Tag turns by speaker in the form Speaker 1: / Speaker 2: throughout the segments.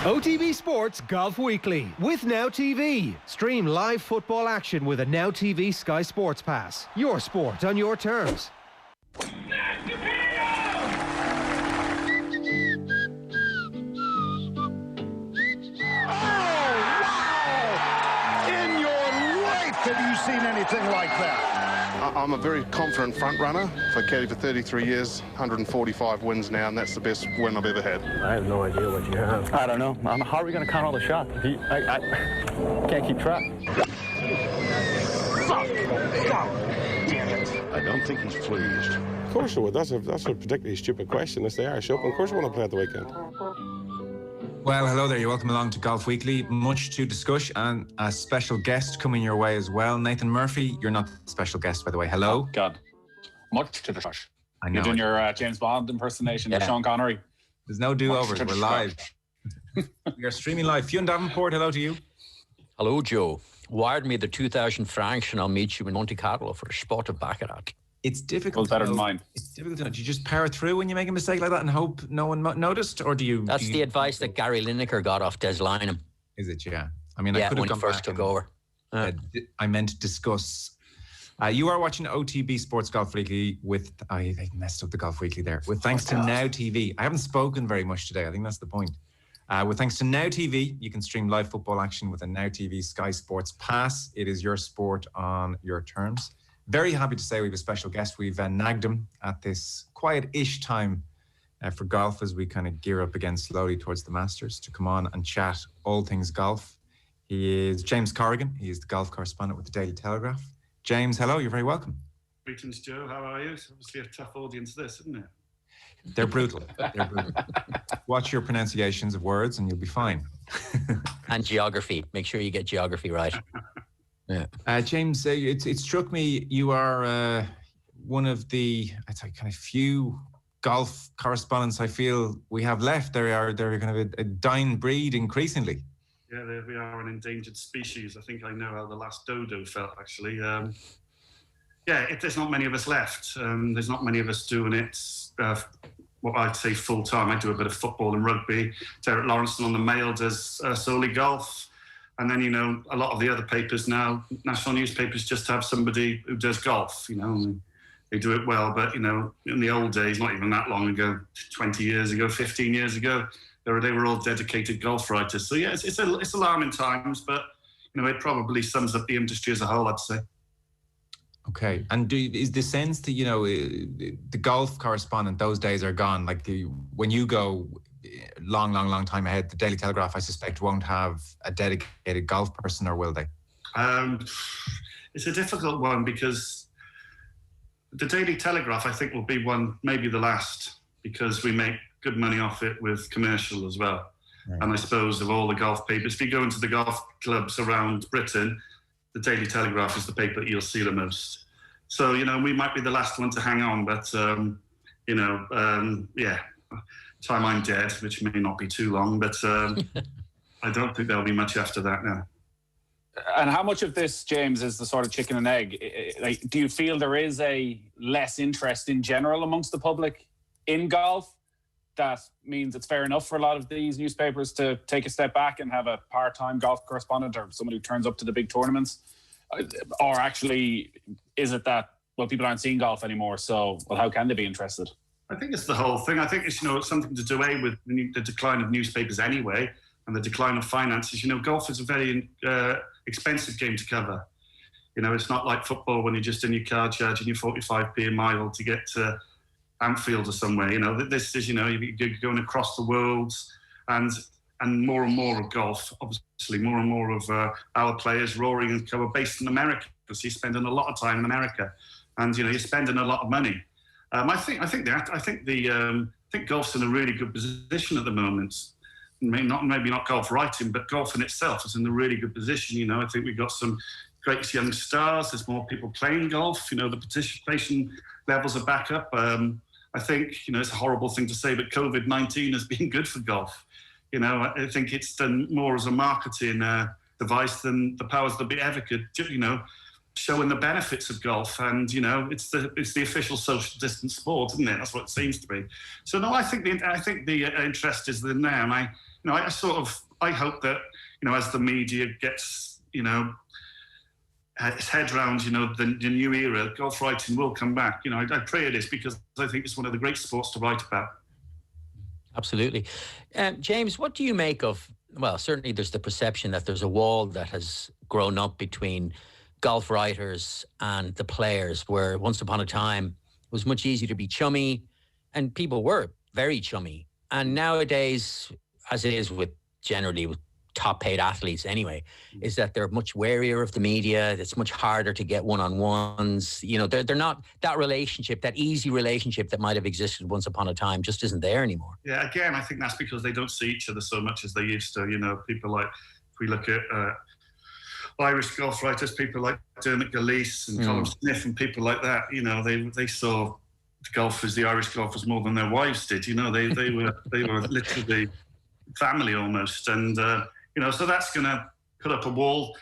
Speaker 1: OTB Sports Golf Weekly with Now TV. Stream live football action with a Now TV Sky Sports Pass. Your sport on your terms.
Speaker 2: Oh, wow! In your life have you seen anything like that?
Speaker 3: I'm a very confident front runner. I've caddied for 33 years, 145 wins now, and that's the best win I've ever had.
Speaker 4: I have no idea what you have. I don't know. How are we going to count all the shots? I can't keep track.
Speaker 2: Fuck! God damn it.
Speaker 5: I don't think he's pleased.
Speaker 6: Of course I would. That's a particularly stupid question. It's the Irish Open. Of course I want to play at the weekend.
Speaker 7: Well, hello there. You're welcome along to Golf Weekly. Much to discuss and a special guest coming your way as well. Nathan Murphy, you're not the special guest, by the way. Hello.
Speaker 8: Oh, God. Much to discuss.
Speaker 7: I know.
Speaker 8: You're doing your James Bond impersonation of Sean Connery.
Speaker 7: There's no do-overs. We're live. We are streaming live. Fionn Davenport, hello to you.
Speaker 9: Hello, Joe. Wired me the 2,000 francs and I'll meet you in Monte Carlo for a spot of Baccarat.
Speaker 7: It's difficult.
Speaker 8: Well, better than mine.
Speaker 7: It's difficult to know. Do you just power through when you make a mistake like that and hope no one noticed? Or do you...
Speaker 9: That's the advice that Gary Lineker got off Des Lynam.
Speaker 7: Is it, yeah? I mean,
Speaker 9: yeah,
Speaker 7: I could have
Speaker 9: when he
Speaker 7: come
Speaker 9: first took over.
Speaker 7: I meant to discuss... you are watching OTB Sports Golf Weekly with... I messed up the Golf Weekly there. With thanks to Now TV. I haven't spoken very much today. I think that's the point. With thanks to Now TV, you can stream live football action with a Now TV Sky Sports Pass. It is your sport on your terms. Very happy to say we have a special guest. We've nagged him at this quiet-ish time for golf as we kind of gear up again slowly towards the Masters to come on and chat all things golf. He is James Corrigan. He is the golf correspondent with the Daily Telegraph. James, hello. You're very welcome.
Speaker 10: Greetings, Joe. How are you? It's obviously a tough audience, this, isn't it?
Speaker 7: They're brutal. They're brutal. Watch your pronunciations of words and you'll be fine.
Speaker 9: And geography. Make sure you get geography right.
Speaker 7: Yeah. James, it struck me you are one of the kind of few golf correspondents I feel we have left. They're kind of a dying breed increasingly.
Speaker 10: Yeah, we are an endangered species. I think I know how the last dodo felt, actually. There's not many of us left. There's not many of us doing it, what I'd say full-time. I do a bit of football and rugby. Derek Lawrenson on the Mail does solely golf. And then, a lot of the other papers now, national newspapers, just have somebody who does golf, and they do it well. But, in the old days, not even that long ago, 20 years ago, 15 years ago, they were all dedicated golf writers. So, yeah, it's alarming times, but, it probably sums up the industry as a whole, I'd say.
Speaker 7: Okay. And is the sense that, the golf correspondent, those days are gone? Like when you go... long time ahead, the Daily Telegraph, I suspect, won't have a dedicated golf person, or will they?
Speaker 10: It's a difficult one because the Daily Telegraph, I think, will be one, maybe the last, because we make good money off it with commercial as well. Right. And I suppose of all the golf papers, if you go into the golf clubs around Britain, the Daily Telegraph is the paper that you'll see the most. So, we might be the last one to hang on, but, time I'm dead, which may not be too long, but I don't think there'll be much after that now.
Speaker 8: And how much of this, James, is the sort of chicken and egg? Like, do you feel there is a less interest in general amongst the public in golf? That means it's fair enough for a lot of these newspapers to take a step back and have a part-time golf correspondent or someone who turns up to the big tournaments? Or actually, is it that, people aren't seeing golf anymore, so, how can they be interested?
Speaker 10: I think it's the whole thing. I think it's, it's something to do with the decline of newspapers anyway and the decline of finances. Golf is a very expensive game to cover. It's not like football when you're just in your car charging your 45p a mile to get to Anfield or somewhere. This is, you're going across the world and more and more of golf, obviously more and more of our players, Rory and co, are based in America. So you're spending a lot of time in America and, you're spending a lot of money. I think golf's in a really good position at the moment. Maybe not golf writing, but golf in itself is in a really good position. I think we've got some great young stars. There's more people playing golf. The participation levels are back up. I think, it's a horrible thing to say, but COVID-19 has been good for golf. I think it's done more as a marketing device than the powers that be ever could, showing the benefits of golf, and it's the official social distance sport, isn't it? That's what it seems to be. So no, I think the interest is there now, and I hope that, as the media gets, its head round, the new era, golf writing will come back. I pray it is, because I think it's one of the great sports to write about.
Speaker 9: Absolutely. James, what do you make of, well, certainly there's the perception that there's a wall that has grown up between golf writers and the players, where once upon a time it was much easier to be chummy, and people were very chummy. And nowadays, as it is with top paid athletes anyway, is that they're much warier of the media. It's much harder to get one-on-ones. They're not that relationship, that easy relationship that might have existed once upon a time, just isn't there anymore.
Speaker 10: Yeah, again, I think that's because they don't see each other so much as they used to. People like, if we look at Irish golf writers, people like Dermot Gilleece and Colin Smith and people like that, they saw the Irish golfers more than their wives did. They were literally family almost, and so that's going to put up a wall.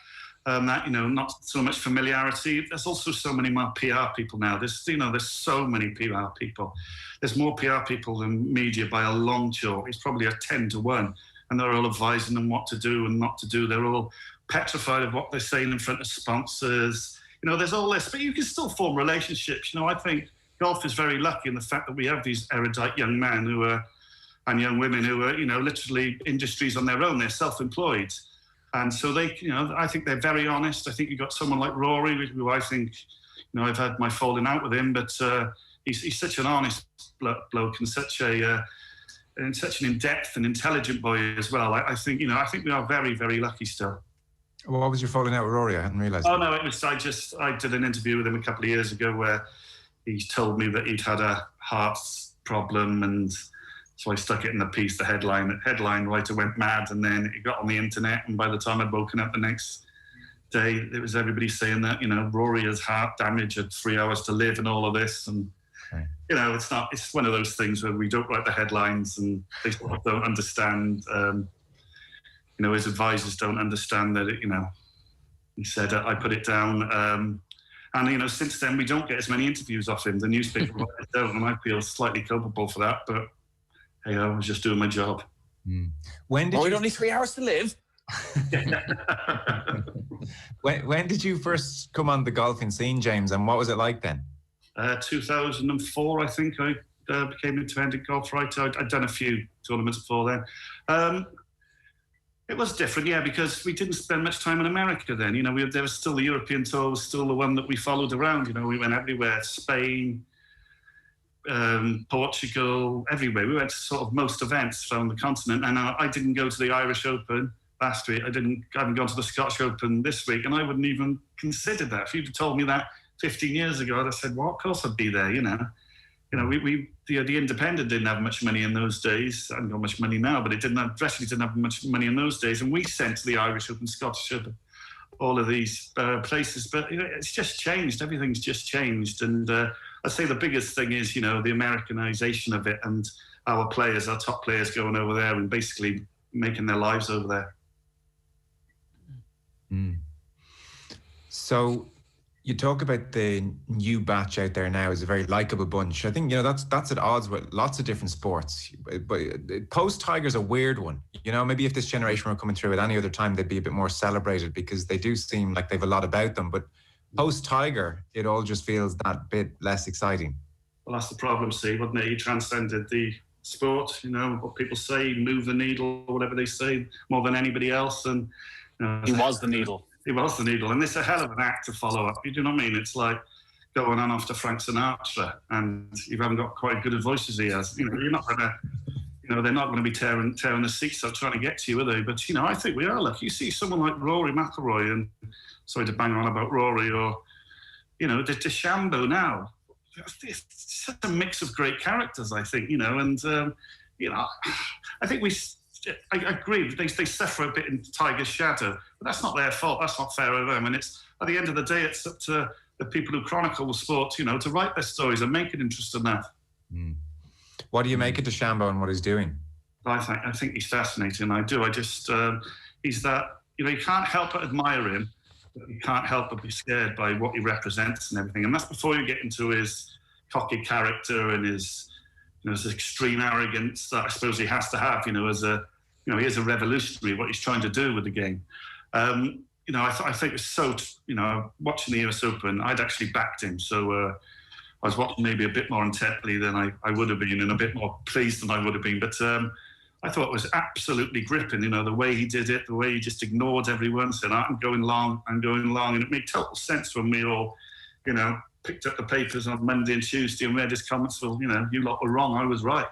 Speaker 10: That not so much familiarity. There's also so many more PR people now. There's so many PR people. There's more PR people than media by a long chalk. It's probably a 10-1, and they're all advising them what to do and not to do. They're all petrified of what they're saying in front of sponsors. There's all this, but you can still form relationships. I think golf is very lucky in the fact that we have these erudite young men and young women who are, literally industries on their own. They're self-employed. And so they, I think they're very honest. I think you've got someone like Rory, who I think, I've had my falling out with him, but he's such an honest bloke and such an in-depth and intelligent boy as well. I think we are very, very lucky still.
Speaker 7: Well, what was your falling out with Rory? I hadn't realised.
Speaker 10: Oh, no, it was, I did an interview with him a couple of years ago where he told me that he'd had a heart problem, and so I stuck it in the piece. The headline writer went mad, and then it got on the internet. And by the time I'd woken up the next day, it was everybody saying that Rory has heart damage, had 3 hours to live, and all of this. And it's one of those things where we don't write the headlines, and they sort of don't understand. His advisors don't understand that. He said I put it down. And, since then, we don't get as many interviews off him. The newspaper writers don't, and I feel slightly culpable for that. But, hey, I was just doing my job.
Speaker 7: When did
Speaker 8: you... only 3 hours to live?
Speaker 7: When did you first come on the golfing scene, James, and what was it like then?
Speaker 10: 2004, I think, I became an independent golf writer. I'd done a few tournaments before then. It was different, yeah, because we didn't spend much time in America then. There was still the European tour, was still the one that we followed around. We went everywhere, Spain, Portugal, everywhere. We went to sort of most events around the continent. And I didn't go to the Irish Open last week. I haven't gone to the Scottish Open this week, and I wouldn't even consider that. If you'd told me that 15 years ago, I'd have said, well, of course I'd be there, The Independent didn't have much money in those days. I haven't got much money now, but Dressley didn't have much money in those days. And we sent to the Irish Open, Scottish Open, all of these places. But it's just changed. Everything's just changed. And I'd say the biggest thing is, the Americanization of it, and our top players going over there and basically making their lives over there.
Speaker 7: So you talk about the new batch out there now is a very likeable bunch. I think, that's at odds with lots of different sports. But post-Tiger's a weird one. Maybe if this generation were coming through at any other time, they'd be a bit more celebrated because they do seem like they've a lot about them. But post-Tiger, it all just feels that bit less exciting.
Speaker 10: Well, that's the problem, Steve, wasn't it? He transcended the sport, what people say, move the needle, or whatever they say, more than anybody else. And
Speaker 8: he was the needle.
Speaker 10: He was the needle, and it's a hell of an act to follow up. You know what I mean? It's like going on after Frank Sinatra, and you haven't got quite as good a voice as he has. You're not going to, they're not going to be tearing the seats out trying to get to you, are they? But I think we are lucky. You see someone like Rory McIlroy, and sorry to bang on about Rory, or the Dechambeau now. It's such a mix of great characters, I think. I think I agree. They suffer a bit in Tiger's shadow, but that's not their fault. That's not fair of them. And it's at the end of the day, it's up to the people who chronicle the sport, to write their stories and make it interesting enough.
Speaker 7: What do you make of Dechambeau and what he's doing?
Speaker 10: I think he's fascinating. I do. I just he's that. You can't help but admire him, but you can't help but be scared by what he represents and everything. And that's before you get into his cocky character and his extreme arrogance that I suppose he has to have, as a you know, he is a revolutionary, what he's trying to do with the game. You know, I think it's so, you know, watching the US Open, I'd actually backed him. So I was watching maybe a bit more intently than I would have been, and a bit more pleased than I would have been. But I thought it was absolutely gripping, you know, the way he did it, the way he just ignored everyone, said, I'm going long. And it made total sense when we all, you know, picked up the papers on Monday and Tuesday and read his comments. Well, you know, you lot were wrong, I was right.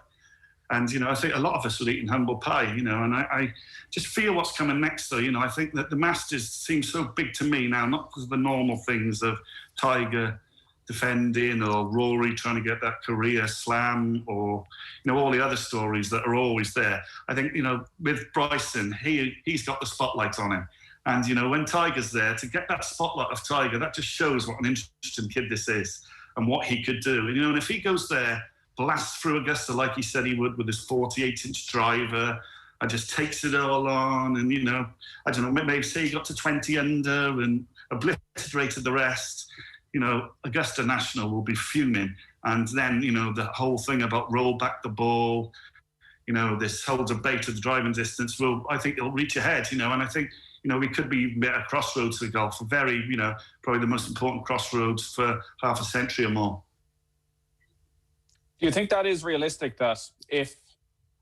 Speaker 10: And, you know, I think a lot of us were eating humble pie, you know, and I just feel what's coming next, though. You know, I think that the Masters seem so big to me now, not because of the normal things of Tiger defending or Rory trying to get that career slam or, you know, all the other stories that are always there. I think, you know, with Bryson, he's got the spotlight on him. And, you know, when Tiger's there, to get that spotlight of Tiger, that just shows what an interesting kid this is and what he could do. And, you know, and if he goes there, blasts through Augusta like he said he would with his 48-inch driver and just takes it all on and, you know, I don't know, maybe say he got to 20 under and obliterated the rest, you know, Augusta National will be fuming. And then, you know, the whole thing about roll back the ball, you know, this whole debate of the driving distance I think it'll reach ahead, you know, and I think, you know, we could be at a crossroads for golf, a very, you know, probably the most important crossroads for half a century or more.
Speaker 8: Do you think that is realistic, that if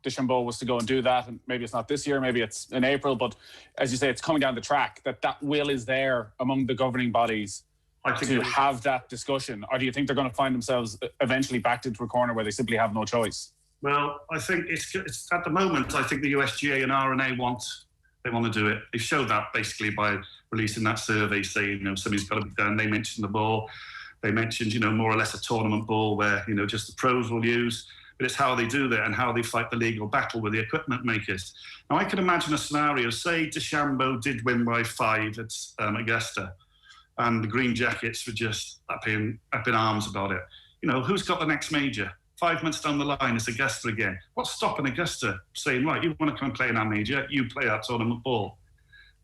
Speaker 8: Dechambeau was to go and do that, and maybe it's not this year, maybe it's in April, but as you say, it's coming down the track, that will is there among the governing bodies to have that discussion? Or do you think they're going to find themselves eventually backed into a corner where they simply have no choice?
Speaker 10: Well, I think it's at the moment, I think the USGA and R&A want to do it. They showed that basically by releasing that survey saying, you know, something's got to be done. They mentioned the ball. They mentioned, you know, more or less a tournament ball where, you know, just the pros will use. But it's how they do that and how they fight the legal battle with the equipment makers. Now, I can imagine a scenario, say Dechambeau did win by 5 at Augusta and the Green Jackets were just up in arms about it. You know, who's got the next major? 5 months down the line, it's Augusta again. What's stopping Augusta saying, right, you want to come play in our major, you play our tournament ball?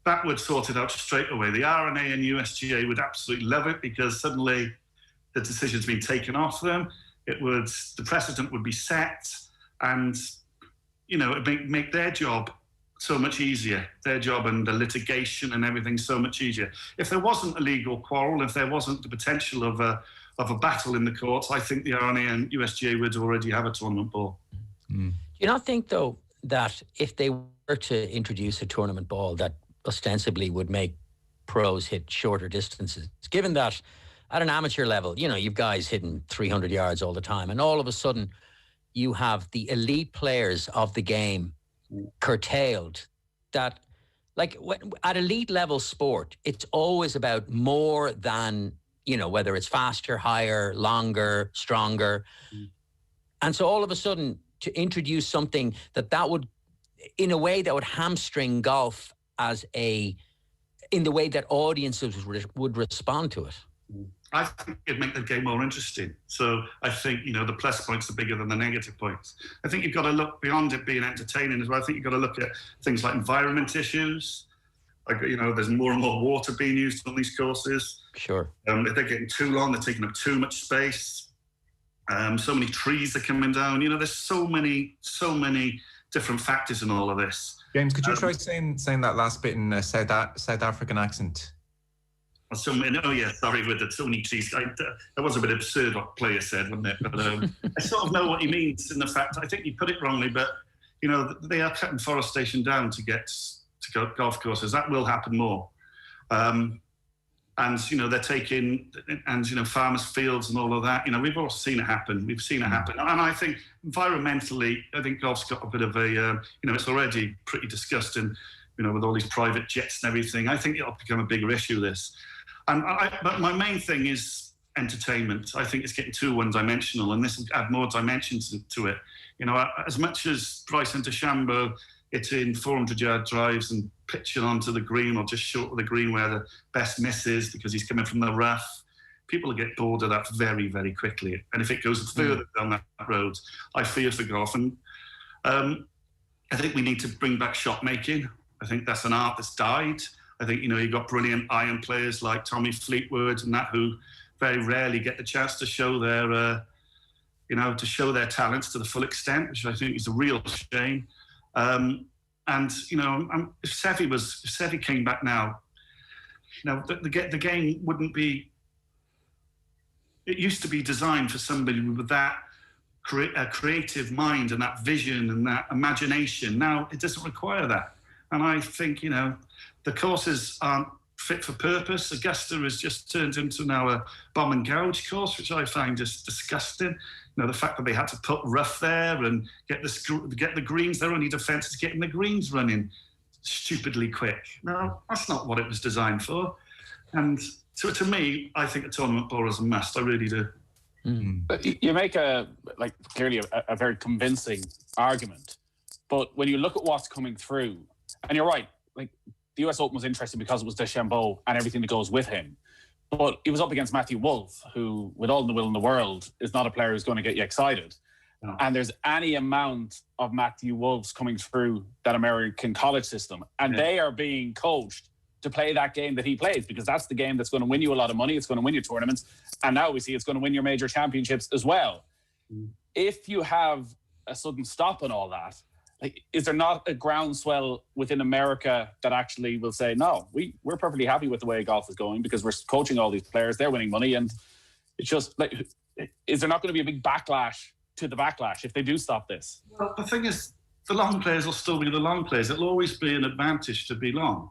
Speaker 10: That would sort it out straight away. The R&A and USGA would absolutely love it because suddenly the decision's been taken off them. The precedent would be set, and, you know, it make their job so much easier. Their job and the litigation and everything so much easier. If there wasn't a legal quarrel, if there wasn't the potential of a battle in the courts, I think the R&A and USGA would already have a tournament ball.
Speaker 9: Do you not think, though, that if they were to introduce a tournament ball that ostensibly would make pros hit shorter distances, given that at an amateur level, you know, you've guys hitting 300 yards all the time, and all of a sudden you have the elite players of the game curtailed, that, like, at elite level sport, it's always about more than, you know, whether it's faster, higher, longer, stronger. And so all of a sudden to introduce something that would, in a way that would hamstring golf in the way that audiences would respond to it.
Speaker 10: I think it'd make the game more interesting. So I think, you know, the plus points are bigger than the negative points. I think you've got to look beyond it being entertaining as well. I think you've got to look at things like environment issues. Like, you know, there's more and more water being used on these courses.
Speaker 9: Sure.
Speaker 10: If they're getting too long, they're taking up too much space. So many trees are coming down. You know, there's so many different factors in all of this.
Speaker 7: James, could you try saying that last bit in a South African accent?
Speaker 10: Oh yeah, sorry, with the so many trees. That was a bit absurd what player said, wasn't it? But I sort of know what he means in the fact, I think he put it wrongly, but, you know, they are cutting forestation down to get to golf courses. That will happen more. And, you know, they're taking, and, you know, farmers' fields and all of that. You know, we've all seen it happen. We've seen it happen. And I think environmentally, I think golf's got a bit of a, you know, it's already pretty disgusting, you know, with all these private jets and everything. I think it'll become a bigger issue, this. But my main thing is entertainment. I think it's getting too one-dimensional, and this will add more dimensions to it. You know, as much as Bryson DeChambeau hitting 400-yard drives and pitching onto the green or just short of the green where the best miss is because he's coming from the rough, people will get bored of that very, very quickly. And if it goes further down that road, I fear for golf. And I think we need to bring back shot making. I think that's an art that's died. I think, you know, you've got brilliant iron players like Tommy Fleetwood and that who very rarely get the chance to show their, you know, to show their talents to the full extent, which I think is a real shame. And if Seve came back now, the game wouldn't be. It used to be designed for somebody with that creative mind and that vision and that imagination. Now it doesn't require that. And I think the courses aren't fit for purpose. Augusta has just turned into now a bomb and gouge course, which I find just disgusting. The fact that they had to put rough there and get the greens, their only defence is getting the greens running stupidly quick. No, that's not what it was designed for. And so to me, I think a tournament ball is a must. I really do.
Speaker 8: You make clearly a very convincing argument, but when you look at what's coming through, and you're right, like the US Open was interesting because it was Dechambeau and everything that goes with him. But he was up against Matthew Wolff, who, with all the will in the world, is not a player who's going to get you excited. No. And there's any amount of Matthew Wolffs coming through that American college system, and they are being coached to play that game that he plays, because that's the game that's going to win you a lot of money. It's going to win you tournaments. And now we see it's going to win your major championships as well. If you have a sudden stop on all that, is there not a groundswell within America that actually will say, no, we're perfectly happy with the way golf is going because we're coaching all these players, they're winning money, and it's just is there not going to be a big backlash to the backlash if they do stop this?
Speaker 10: Well, the thing is, the long players will still be the long players. It'll always be an advantage to be long.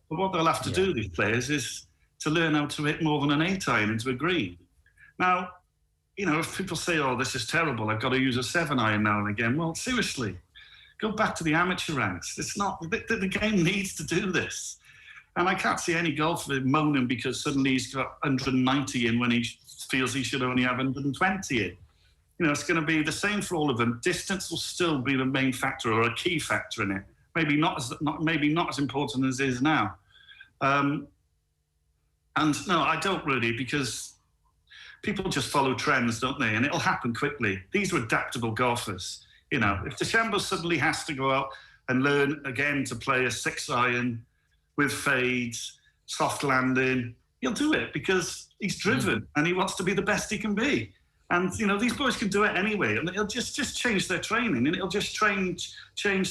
Speaker 10: But what they'll have to do, these players, is to learn how to hit more than an 8-iron into a green. Now, if people say, oh, this is terrible, I've got to use a 7-iron now and again. Well, seriously, go back to the amateur ranks. It's not, the game needs to do this. And I can't see any golfer moaning because suddenly he's got 190 in when he feels he should only have 120 in. It's going to be the same for all of them. Distance will still be the main factor or a key factor in it. Maybe not as important as it is now. And no, I don't really, because people just follow trends, don't they? And it'll happen quickly. These are adaptable golfers. If Dechambeau suddenly has to go out and learn again to play a 6-iron with fades, soft landing, he'll do it because he's driven and he wants to be the best he can be. And these boys can do it anyway, and it'll just change their training, and it'll just change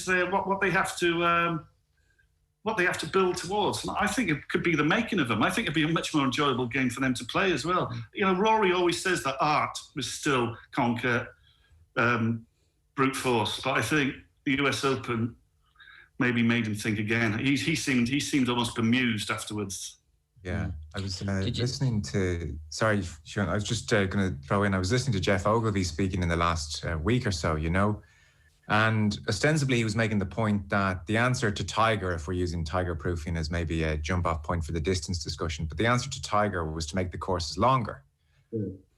Speaker 10: their what they have to build towards. And I think it could be the making of them. I think it'd be a much more enjoyable game for them to play as well. Rory always says that art was still conquer brute force, but I think the US Open maybe made him think again. He seemed almost bemused afterwards.
Speaker 7: Yeah, I was listening to. Sorry, Fionn, I was just going to throw in. I was listening to Jeff Ogilvy speaking in the last week or so, and ostensibly he was making the point that the answer to Tiger, if we're using Tiger proofing as maybe a jump-off point for the distance discussion, but the answer to Tiger was to make the courses longer.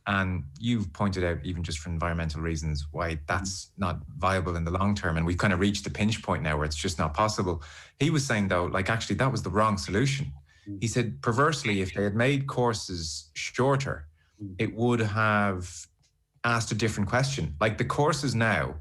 Speaker 7: And you've pointed out, even just for environmental reasons, why that's not viable in the long term. And we've kind of reached the pinch point now where it's just not possible. He was saying, though, actually that was the wrong solution. He said, perversely, if they had made courses shorter, it would have asked a different question. Like the courses now,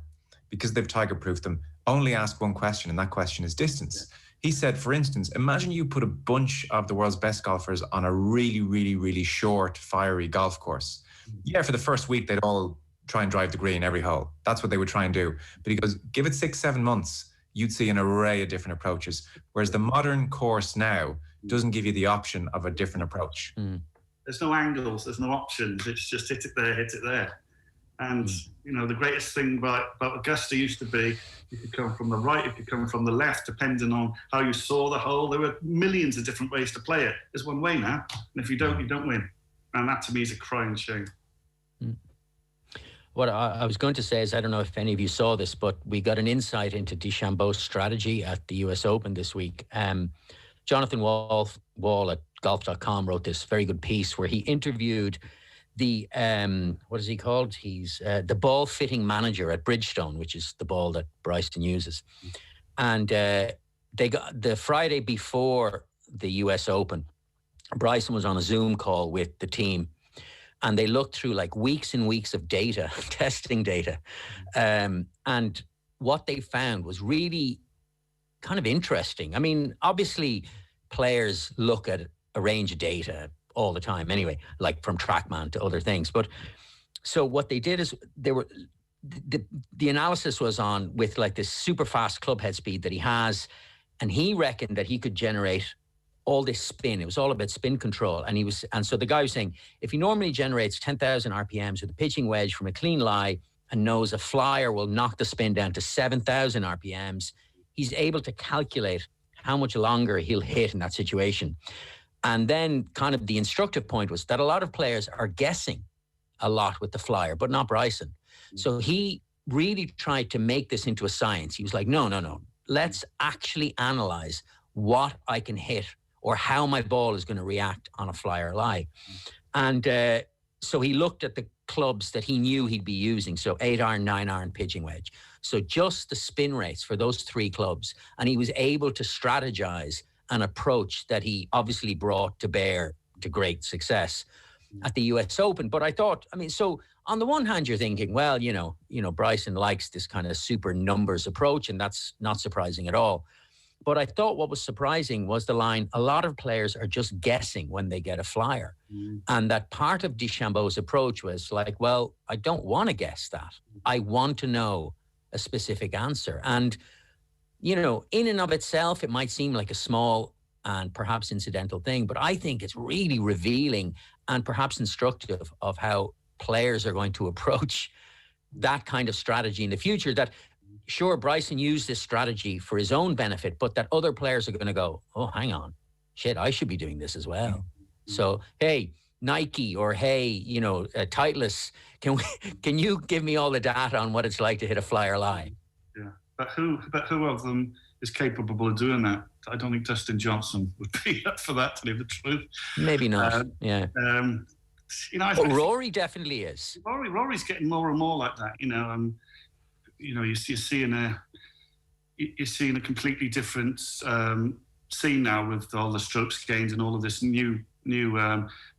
Speaker 7: because they've tiger-proofed them, only ask one question, and that question is distance. He said, for instance, imagine you put a bunch of the world's best golfers on a really, really, really short, fiery golf course. Yeah, for the first week, they'd all try and drive the green every hole. That's what they would try and do. But he goes, give it 6-7 months, you'd see an array of different approaches. Whereas the modern course now doesn't give you the option of a different approach.
Speaker 10: There's no angles, there's no options. It's just hit it there. And, the greatest thing about Augusta used to be, you could come from the right, you could come from the left, depending on how you saw the hole. There were millions of different ways to play it. There's one way now. And if you don't, you don't win. And that to me is a crying shame.
Speaker 9: What I was going to say is, I don't know if any of you saw this, but we got an insight into Dechambeau's strategy at the US Open this week. Jonathan Wall at golf.com wrote this very good piece where he interviewed the, what is he called? He's the ball fitting manager at Bridgestone, which is the ball that Bryson uses. And they got the Friday before the US Open, Bryson was on a Zoom call with the team, and they looked through weeks and weeks of data, testing data. And what they found was really kind of interesting. I mean, obviously players look at a range of data all the time anyway, like from TrackMan to other things. But so what they did is the analysis was on with like this super fast club head speed that he has, and he reckoned that he could generate all this spin. It was all about spin control. And so the guy was saying, if he normally generates 10,000 RPMs with a pitching wedge from a clean lie and knows a flyer will knock the spin down to 7,000 RPMs, he's able to calculate how much longer he'll hit in that situation. And then kind of the instructive point was that a lot of players are guessing a lot with the flyer, but not Bryson. So he really tried to make this into a science. He was like, no. Let's actually analyze what I can hit or how my ball is going to react on a flyer lie. And so he looked at the clubs that he knew he'd be using. So 8-iron, 9-iron, pitching wedge. So just the spin rates for those 3 clubs. And he was able to strategize an approach that he obviously brought to bear to great success at the US Open. But I thought, so on the one hand, you're thinking, well, Bryson likes this kind of super numbers approach, and that's not surprising at all. But I thought what was surprising was the line, a lot of players are just guessing when they get a flyer. And that part of Dechambeau's approach was like, well, I don't want to guess that. I want to know a specific answer. And, in and of itself, it might seem like a small and perhaps incidental thing, but I think it's really revealing and perhaps instructive of how players are going to approach that kind of strategy in the future. That, sure, Bryson used this strategy for his own benefit, but that other players are going to go, oh, hang on, shit, I should be doing this as well. So, hey, Nike, or hey, Titleist, can you give me all the data on what it's like to hit a flyer lie?
Speaker 10: Yeah, but who of them is capable of doing that? I don't think Dustin Johnson would be up for that, to tell you the truth.
Speaker 9: Maybe not. Yeah. But Rory definitely is.
Speaker 10: Rory's getting more and more like that. You're seeing a completely different scene now with all the strokes gained and all of this new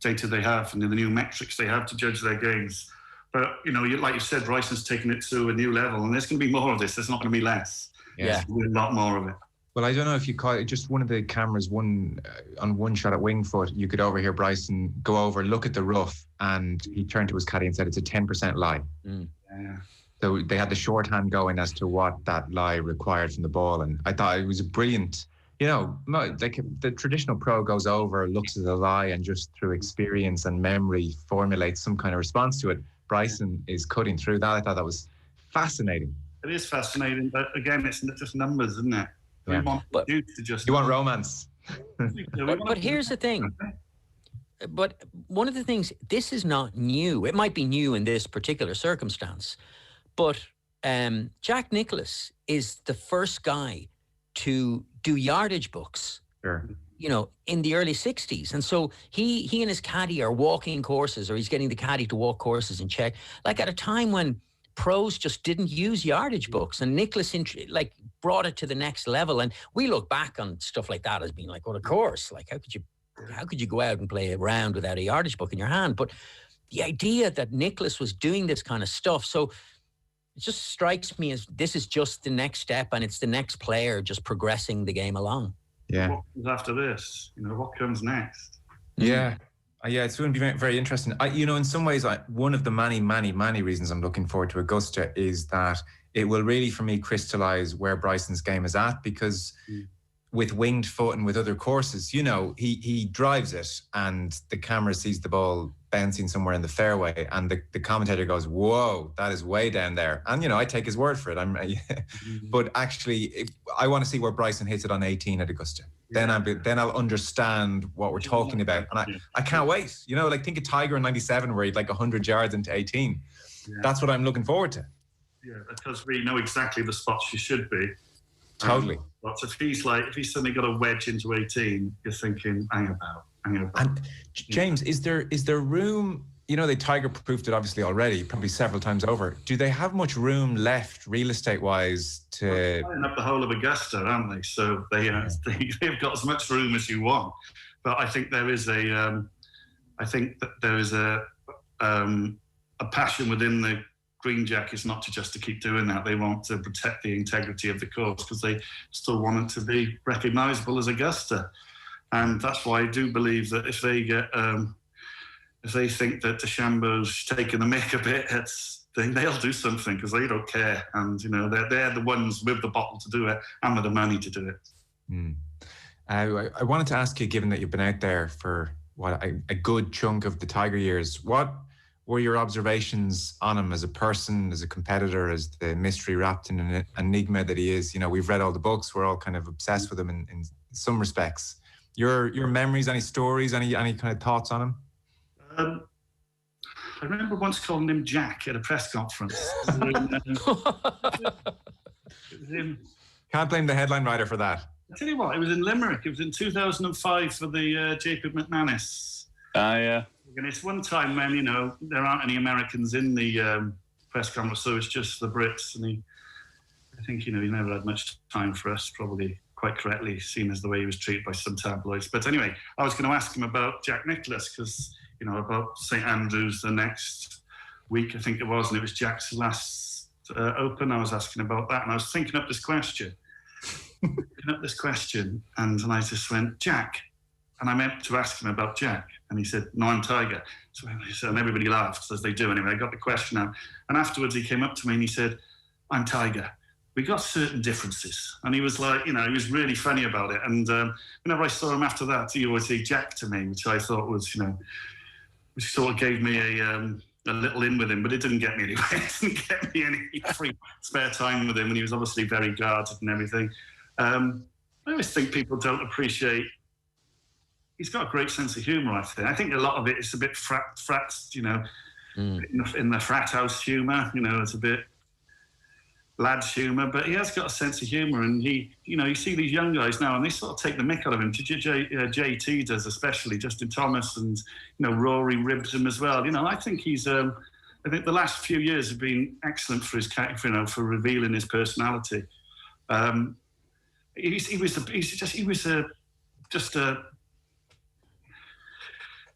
Speaker 10: data they have and the new metrics they have to judge their games. But like you said, Bryson's taking it to a new level, and there's going to be more of this. There's not going to be less.
Speaker 9: Yeah,
Speaker 10: there's going to be a lot more of it.
Speaker 7: Well, I don't know if you caught it, just one of the cameras, on one shot at Wingfoot, you could overhear Bryson go over, look at the rough, and he turned to his caddy and said, it's a 10% lie.
Speaker 10: Yeah.
Speaker 7: So they had the shorthand going as to what that lie required from the ball. And I thought it was a brilliant, like the traditional pro goes over, looks at the lie, and just through experience and memory formulates some kind of response to it. Bryson is cutting through that. I thought that was fascinating.
Speaker 10: It is fascinating, but again, it's just numbers, isn't it?
Speaker 7: Yeah. You want romance.
Speaker 9: But here's the thing. But one of the things, this is not new. It might be new in this particular circumstance, but Jack Nicklaus is the first guy to do yardage books.
Speaker 7: Sure.
Speaker 9: In the early 60s. And so he and his caddy are walking courses, or he's getting the caddy to walk courses and check. Like at a time when pros just didn't use yardage books, and Nicklaus brought it to the next level. And we look back on stuff like that as being like, well, of course, like how could you go out and play a round without a yardage book in your hand? But the idea that Nicklaus was doing this kind of stuff, so it just strikes me as this is just the next step, and it's the next player just progressing the game along.
Speaker 7: Yeah.
Speaker 10: What comes after this? What comes next?
Speaker 7: Yeah. It's going to be very, very interesting. In some ways, one of the many, many, many reasons I'm looking forward to Augusta is that it will really, for me, crystallize where Bryson's game is at, because with winged foot and with other courses, he drives it and the camera sees the ball bouncing somewhere in the fairway, and the commentator goes, whoa, that is way down there. And, I take his word for it. But actually, I want to see where Bryson hits it on 18 at Augusta. Yeah. Then I'll understand what we're talking about. And I can't wait. Think of Tiger in 97 where he'd 100 yards into 18. Yeah. That's what I'm looking forward to.
Speaker 10: Yeah, because we know exactly the spots you should be.
Speaker 7: Totally.
Speaker 10: But if he's suddenly got a wedge into 18, you're thinking, hang about.
Speaker 7: And James, is there room? They Tiger proofed it obviously already, probably several times over. Do they have much room left, real estate wise, to?
Speaker 10: They're tying up the whole of Augusta, aren't they? So they've got as much room as you want. But I think there is a passion within the Green Jackets not to keep doing that. They want to protect the integrity of the course because they still want it to be recognisable as Augusta. And that's why I do believe that if they think that Dechambeau's taking the mick a bit, they'll do something because they don't care. And, you know, they're the ones with the bottle to do it and with the money to do it.
Speaker 7: I wanted to ask you, given that you've been out there for a good chunk of the Tiger years, what were your observations on him as a person, as a competitor, as the mystery wrapped in an enigma that he is? You know, we've read all the books, we're all kind of obsessed with him in some respects. Your memories, any stories, any kind of thoughts on him?
Speaker 10: I remember once calling him Jack at a press conference.
Speaker 7: Can't blame the headline writer for that.
Speaker 10: I tell you what, it was in Limerick. It was in 2005 for the Jacob McManus.
Speaker 8: Yeah.
Speaker 10: And it's one time when, you know, there aren't any Americans in the press conference, so it's just the Brits. And I think, you know, he never had much time for us, probably quite correctly, seen as the way he was treated by some tabloids. But anyway, I was going to ask him about Jack Nicklaus, because, you know, about St Andrews the next week, I think it was, and it was Jack's last Open. I was asking about that, and I was thinking up this question. And I just went, Jack. And I meant to ask him about Jack. And he said, no, I'm Tiger. So, and everybody laughed, as they do anyway. I got the question out. And afterwards he came up to me and he said, I'm Tiger. We got certain differences. And he was like, you know, he was really funny about it. And whenever I saw him after that, he always said Jack to me, which I thought was, you know, which sort of gave me a little in with him, but it didn't get me anywhere. It didn't get me any free spare time with him. And he was obviously very guarded and everything. I always think people don't appreciate. He's got a great sense of humour, I think. I think a lot of it is a bit frat, you know, in the frat house humour. You know, it's a bit lads humour, but he has got a sense of humour. And he, you know, you see these young guys now, and they sort of take the mick out of him. JT does, especially Justin Thomas, and you know, Rory ribs him as well. You know, I think he's. I think the last few years have been excellent for his, you know, for revealing his personality.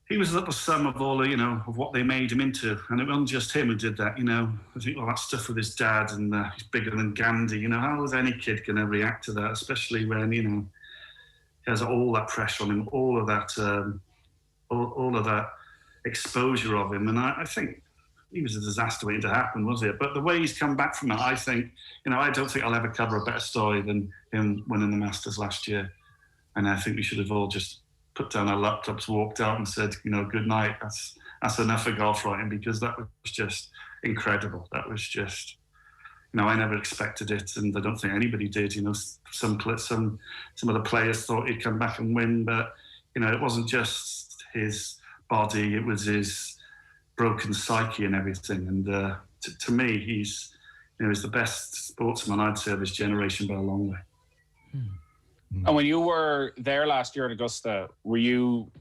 Speaker 10: He was the sum of all, you know, of what they made him into. And it wasn't just him who did that, you know. I think all that stuff with his dad and he's bigger than Gandhi. You know, how was any kid going to react to that, especially when, you know, he has all that pressure on him, all of that exposure of him. And I think he was a disaster waiting to happen, was it? But the way he's come back from it, I think, you know, I don't think I'll ever cover a better story than him winning the Masters last year. And I think we should have all just put down our laptops, walked out and said, you know, good night. That's enough of golf writing, because that was just incredible. That was just, you know, I never expected it, and I don't think anybody did. You know, some of the players thought he'd come back and win, but, you know, it wasn't just his body, it was his broken psyche and everything. And to me, he's the best sportsman, I'd say, of his generation by a long way.
Speaker 8: And when you were there last year at Augusta, were you,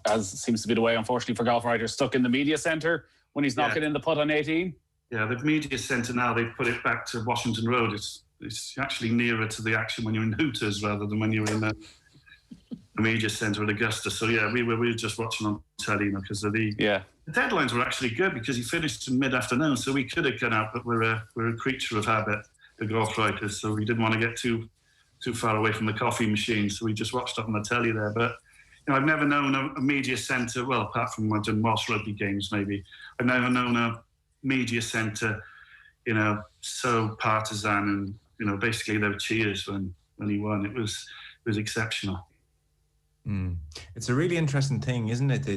Speaker 8: as seems to be the way, unfortunately, for golf writers, stuck in the media centre when he's knocking in the putt on 18?
Speaker 10: Yeah, the media centre now, they've put it back to Washington Road. It's actually nearer to the action when you're in Hooters rather than when you're in the media centre at Augusta. So, yeah, we were just watching on telly, you know, because of the deadlines were actually good because he finished in mid-afternoon, so we could have gone out, but we're a creature of habit, the golf writers, so we didn't want to get too far away from the coffee machine, so we just watched it on the telly there. But, you know, I've never known a media centre, well, apart from I've done Welsh rugby games maybe, I've never known a media centre, you know, so partisan, and, you know, basically there were cheers when he won. It was exceptional.
Speaker 7: It's a really interesting thing, isn't it?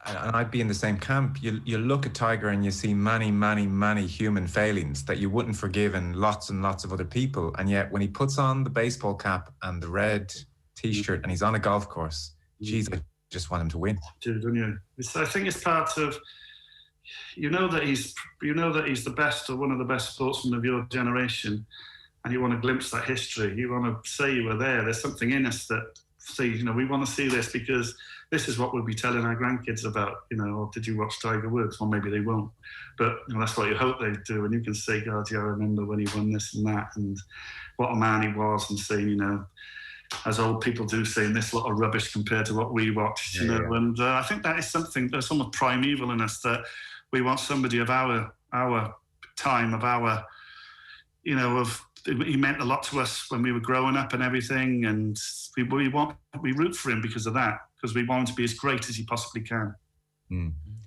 Speaker 7: And I'd be in the same camp. You look at Tiger and you see many, many, many human failings that you wouldn't forgive in lots and lots of other people. And yet when he puts on the baseball cap and the red T-shirt and he's on a golf course, geez, I just want him to win.
Speaker 10: Don't you? I think it's part of, you know that he's the best or one of the best sportsmen of your generation, and you want to glimpse that history. You want to say you were there. There's something in us that say, you know, we want to see this because this is what we'll be telling our grandkids about, you know, or did you watch Tiger Woods? Well, maybe they won't. But, you know, that's what you hope they do. And you can say, God, yeah, I remember when he won this and that, and what a man he was, and saying, you know, as old people do, saying this lot of rubbish compared to what we watched, you know. And I think that is something, there's some primeval in us, that we want somebody of our time, of our, you know, he meant a lot to us when we were growing up and everything, and we root for him because of that, because we want him to be as great as he possibly can.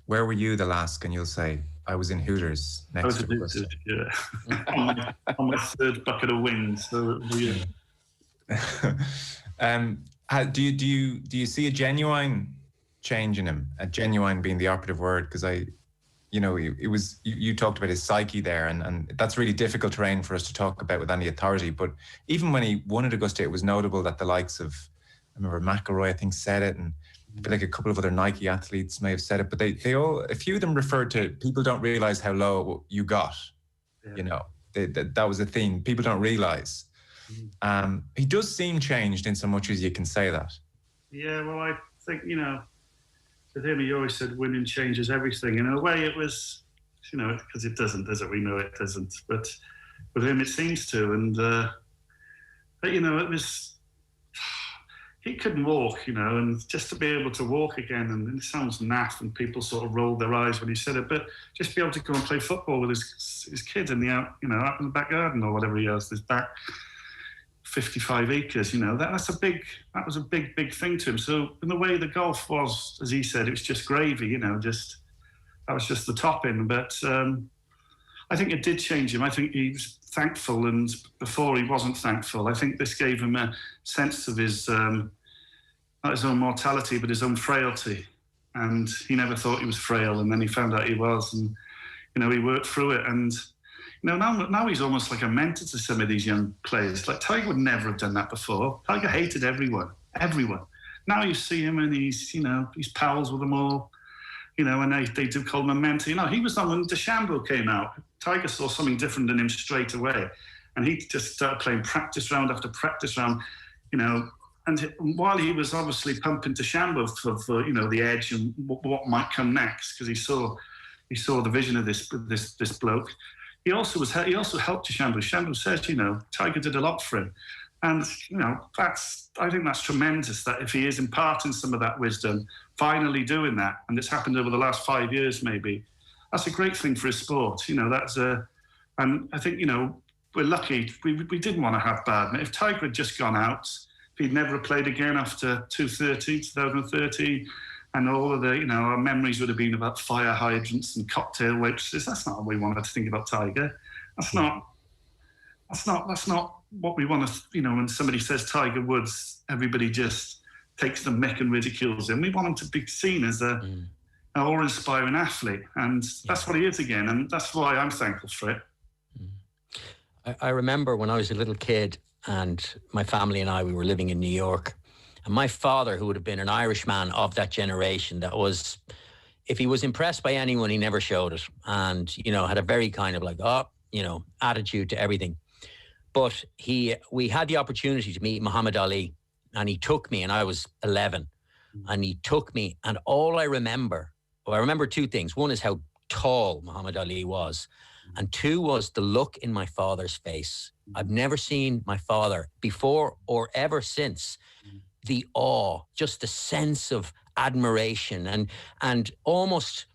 Speaker 7: Where were you, the last, and you'll say? I was in Hooters next to Augusta.
Speaker 10: Yeah. on my third bucket of wings. So, yeah.
Speaker 7: Do you see a genuine change in him? A genuine being the operative word, because you talked about his psyche there, and that's really difficult terrain for us to talk about with any authority. But even when he won at Augusta, it was notable that the likes of, I remember McIlroy, I think, said it, and like a couple of other Nike athletes may have said it, but they all, a few of them referred to, people don't realize how low you got. Yeah. That was a thing. People don't realize. He does seem changed in so much as you can say that.
Speaker 10: Yeah, well, I think, with him, he always said winning changes everything. In a way, it was, because it doesn't, does it? We know it doesn't. But with him, it seems to. And, but, it was, he couldn't walk, and just to be able to walk again, and it sounds naff, and people sort of rolled their eyes when he said it, but just be able to go and play football with his kid in the out in the back garden or whatever he has, this back 55 acres, that was a big thing to him. So in the way the golf was, as he said, it was just gravy, that was just the topping. But I think it did change him. I think he was thankful, and before he wasn't thankful. I think this gave him a sense of his, not his own mortality, but his own frailty. And he never thought he was frail, and then he found out he was, and, he worked through it. And, now he's almost like a mentor to some of these young players. Like Tiger would never have done that before. Tiger hated everyone. Now you see him, and he's pals with them all, and they do call him a mentor. He was on when Dechambeau came out. Tiger saw something different in him straight away, and he just started playing practice round after practice round, and while he was obviously pumping Dechambeau for the edge and what might come next, because he saw the vision of this bloke. He also helped Dechambeau. Dechambeau says, Tiger did a lot for him. And, I think that's tremendous, that if he is imparting some of that wisdom, finally doing that, and it's happened over the last 5 years maybe, that's a great thing for his sport. And I think, we're lucky. We didn't want to have bad. If Tiger had just gone out, if he'd never played again after 2013, and all of the, our memories would have been about fire hydrants and cocktail waitresses. That's not what we wanted to think about Tiger. That's not what we want to, when somebody says Tiger Woods, everybody just takes the mick and ridicules him. We want him to be seen as an awe-inspiring athlete. And that's what he is again. And that's why I'm thankful for it.
Speaker 9: I remember when I was a little kid, and my family and we were living in New York. And my father, who would have been an Irishman of that generation, that was, if he was impressed by anyone, he never showed it. And, had a very kind of attitude to everything. But we had the opportunity to meet Muhammad Ali, and he took me, and I was 11, and he took me. And all I remember two things. One is how tall Muhammad Ali was. And two was the look in my father's face. I've never seen my father before or ever since. The awe, just the sense of admiration, and almost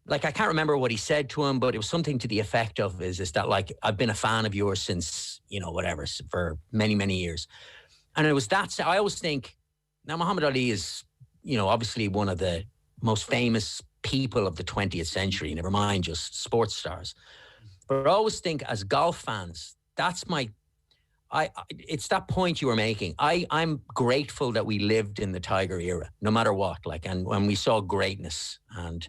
Speaker 9: like, I can't remember what he said to him, but it was something to the effect of is that, like, I've been a fan of yours since, whatever, for many, many years. And it was that, I always think, now Muhammad Ali is, obviously one of the most famous people of the 20th century, never mind just sports stars. But I always think, as golf fans, that's it's that point you were making. I'm grateful that we lived in the Tiger era, no matter what, and when we saw greatness. And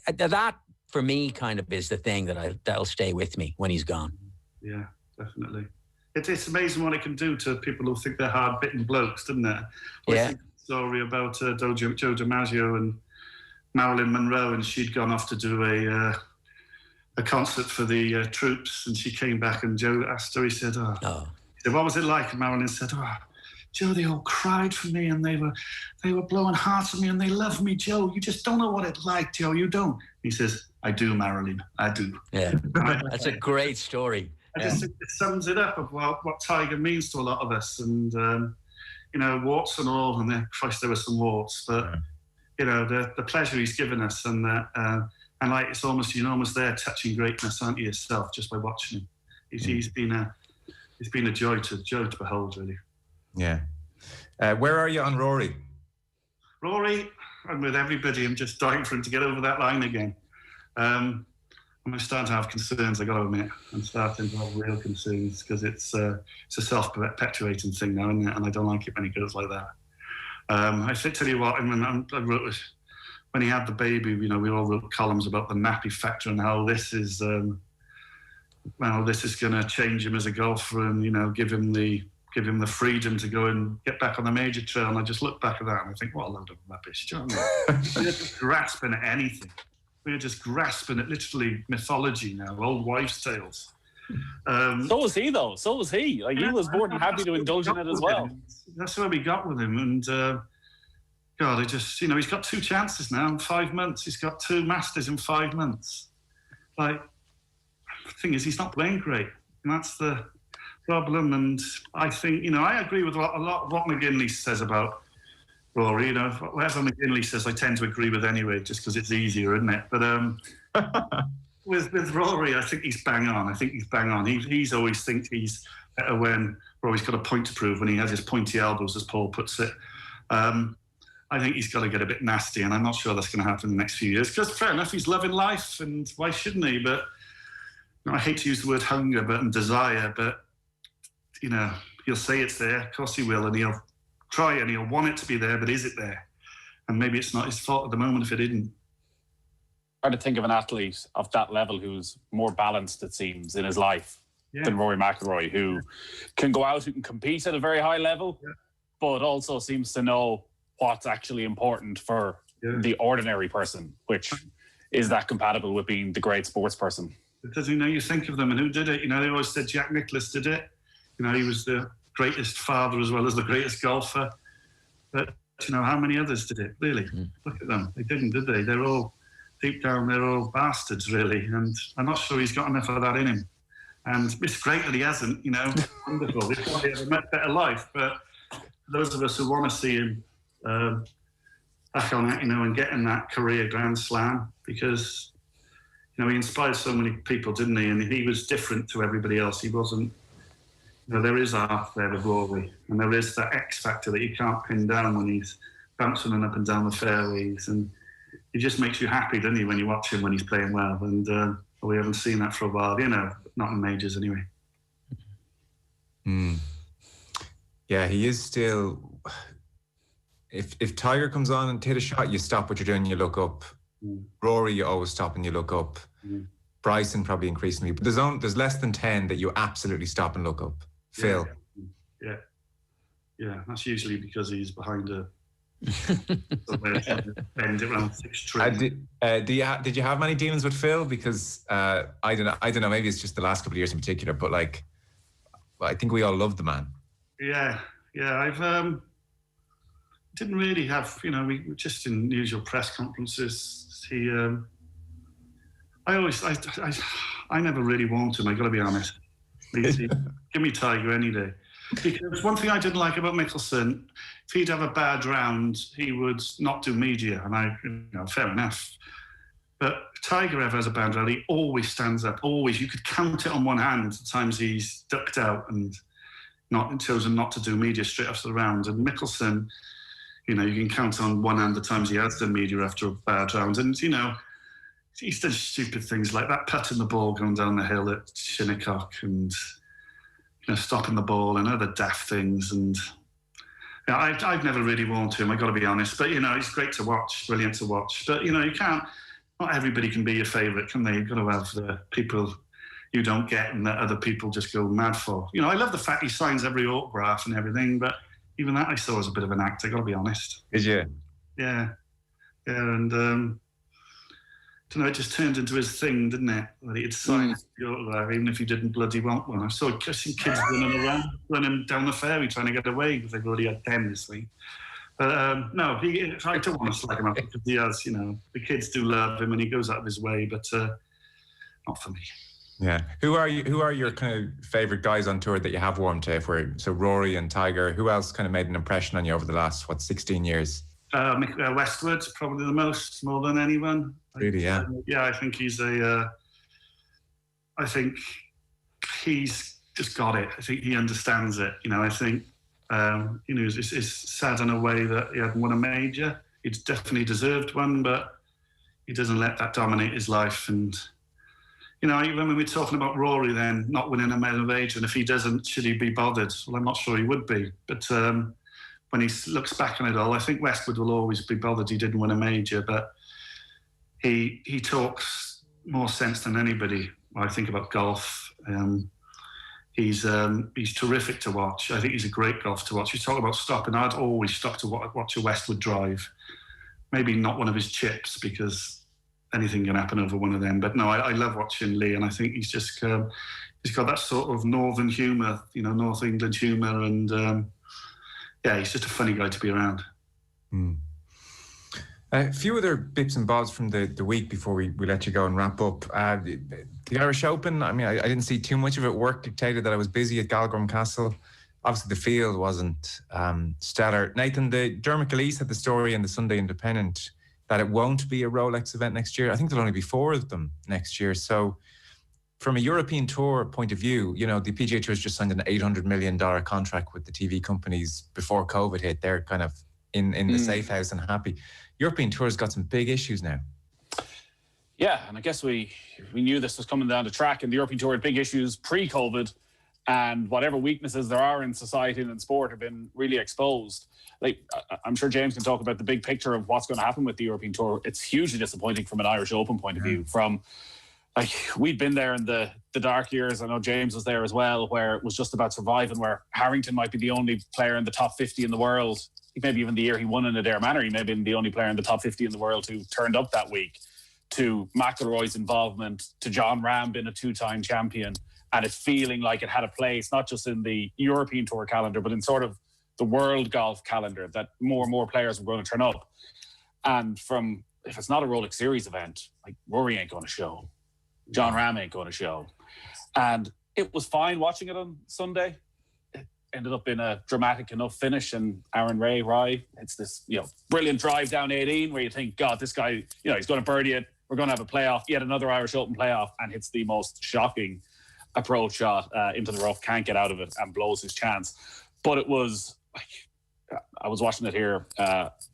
Speaker 9: that, for me, kind of is the thing that'll stay with me when he's gone.
Speaker 10: Yeah, definitely. It's amazing what it can do to people who think they're hard-bitten blokes, doesn't it? I think the story about Joe DiMaggio and Marilyn Monroe, and she'd gone off to do a concert for the troops, and she came back, and Joe asked her, he said, what was it like? And Marilyn said, Joe, they all cried for me, and they were blowing hearts at me, and they love me, Joe. You just don't know what it's like, Joe. You don't. He says, I do, Marilyn. I do.
Speaker 9: Yeah, that's a great story.
Speaker 10: It sums it up of what Tiger means to a lot of us, and warts and all. And Christ, there were some warts, but the pleasure he's given us, and like it's almost, you're almost there touching greatness, aren't you, yourself, just by watching him. He's been a joy to behold, really.
Speaker 7: Yeah. Where are you on Rory?
Speaker 10: Rory, I'm with everybody. I'm just dying for him to get over that line again. I'm starting to have concerns, I got to admit. I'm starting to have real concerns because it's a self-perpetuating thing now, isn't it? And I don't like it when it goes like that. I tell you what, I wrote, when he had the baby, we all wrote columns about the nappy factor and how this is going to change him as a golfer and, give him the freedom to go and get back on the major trail. And I just look back at that and I think, what a load of rubbish. Do you know what I mean? We're just grasping at anything. We're just grasping at literally mythology now, old wives' tales.
Speaker 8: So was he, though. So was he. Like, he was more than happy to indulge in it as well.
Speaker 10: That's where we got with him. And, God, I just, he's got 2 chances now in 5 months. He's got 2 Masters in 5 months. Like, the thing is, he's not playing great. And that's the problem. And I think, I agree with a lot of what McGinley says about Rory. Whatever McGinley says, I tend to agree with anyway, just because it's easier, isn't it? But with Rory, I think he's bang on. He's always think he's better when Rory's got a point to prove, when he has his pointy elbows, as Paul puts it. I think he's got to get a bit nasty, and I'm not sure that's going to happen in the next few years. Because fair enough, he's loving life, and why shouldn't he? But I hate to use the word hunger, and desire, but he'll say it's there. Of course he will, and he'll try and he'll want it to be there, but is it there? And maybe it's not his fault at the moment if it isn't.
Speaker 8: Hard to think of an athlete of that level who's more balanced, it seems, in his life than Rory McIlroy, who can go out, who can compete at a very high level, but also seems to know what's actually important for the ordinary person, which is that compatible with being the great sports person.
Speaker 10: Because, you think of them and who did it. They always said Jack Nicklaus did it. He was the greatest father as well as the greatest golfer. But, how many others did it, really? Look at them. They didn't, did they? They're all, deep down, they're all bastards, really. And I'm not sure he's got enough of that in him. And it's great that he hasn't, wonderful. He's probably had a much better life. But for those of us who want to see him back on it, and getting that career Grand Slam, because, he inspired so many people, didn't he? And he was different to everybody else. He wasn't, there is art there with Rory, and there is that X factor that you can't pin down when he's bouncing up and down the fairways, and he just makes you happy, doesn't he, when you watch him when he's playing well? And we haven't seen that for a while, not in majors anyway.
Speaker 7: Yeah, he is still. If Tiger comes on and hit a shot, you stop what you're doing, you look up. Rory, you always stop and you look up. Bryson probably increasingly, but there's less than 10 that you absolutely stop and look up. Phil.
Speaker 10: Yeah, that's usually because he's behind a bend around 6 trees.
Speaker 7: Did you have many dealings with Phil? Because I don't know. Maybe it's just the last couple of years in particular, but I think we all love the man.
Speaker 10: Yeah. I've didn't really have. We were just in usual press conferences. I never really warmed to him. I got to be honest. Give me Tiger any day. Because one thing I didn't like about Mickelson, if he'd have a bad round, he would not do media, and fair enough. But if Tiger ever has a bad round, he always stands up. Always, you could count it on one hand the times he's ducked out and chosen not to do media straight after the round. And Mickelson, you can count on one hand the times he has done media after a bad round. And he's done stupid things like that, putting the ball going down the hill at Shinnecock and stopping the ball and other daft things. And I've never really warmed to him, I've got to be honest. But he's great to watch, brilliant to watch. But you can't. Not everybody can be your favourite, can they? You've got to have the people you don't get and that other people just go mad for. I love the fact he signs every autograph and everything, but even that I saw as a bit of an act, I've got to be honest.
Speaker 7: Did you?
Speaker 10: Yeah, and it just turned into his thing, didn't it? That he'd sign the autograph, even if he didn't bloody want one. I've seen kids running down the ferry trying to get away because they've already had 10 this week. But no, I don't want to slag him up because he has, the kids do love him and he goes out of his way, but not for me.
Speaker 7: Yeah. Who are your kind of favourite guys on tour that you have warmed to? So Rory and Tiger. Who else kind of made an impression on you over the last 16 years?
Speaker 10: Westwood, probably the most, more than anyone.
Speaker 7: Really, yeah.
Speaker 10: Yeah, I think he's I think he's just got it. I think he understands it. I think it's sad in a way that he hadn't won a major. He'd definitely deserved one, but he doesn't let that dominate his life. And you know, even when we're talking about Rory then not winning a medal major, and if he doesn't, should he be bothered? Well, I'm not sure he would be. But when he looks back on it all, I think Westwood will always be bothered he didn't win a major. But he talks more sense than anybody when I think about golf. He's terrific to watch. I think he's a great golf to watch. You talk about stopping. I'd always stop to watch a Westwood drive. Maybe not one of his chips, because anything can happen over one of them. But no, I love watching Lee, and I think he's just he's got that sort of northern humour, you know, North England humour, and yeah, he's just a funny guy to be around.
Speaker 7: A few other bits and bobs from the week before we let you go and wrap up. The Irish Open, I mean, I didn't see too much of it. Work dictated that I was busy at Galgorm Castle. Obviously, the field wasn't stellar. Nathan, the Dermot Gillespie had the story in the Sunday Independent that it won't be a Rolex event next year. I think there'll only be 4 of them next year. So from a European Tour point of view, you know, the PGA Tour's just signed an $800 million contract with the TV companies before COVID hit. They're kind of in the safe house and happy. European Tour's got some big issues now.
Speaker 8: Yeah, and I guess we knew this was coming down the track, and the European Tour had big issues pre-COVID, and whatever weaknesses there are in society and in sport have been really exposed. Like, I'm sure James can talk about the big picture of what's going to happen with the European Tour. It's hugely disappointing from an Irish Open point of view. From, like, we'd been there in the dark years. I know James was there as well, where it was just about surviving, where Harrington might be the only player in the top 50 in the world. Maybe even the year he won in Adair Manor, he may have been the only player in the top 50 in the world who turned up that week, to McIlroy's involvement, to John Ram being a 2-time champion, and it feeling like it had a place, not just in the European Tour calendar, but in sort of the world golf calendar, that more and more players were going to turn up. And from, if it's not a Rolex Series event, like, Rory ain't going to show. John Ram ain't going to show. And it was fine watching it on Sunday. It ended up in a dramatic enough finish, and Aaron Rye, it's this, you know, brilliant drive down 18 where you think, God, this guy, you know, he's going to birdie it. We're going to have a playoff, yet another Irish Open playoff, and hits the most shocking approach shot into the rough, can't get out of it, and blows his chance. But it was, like, I was watching it here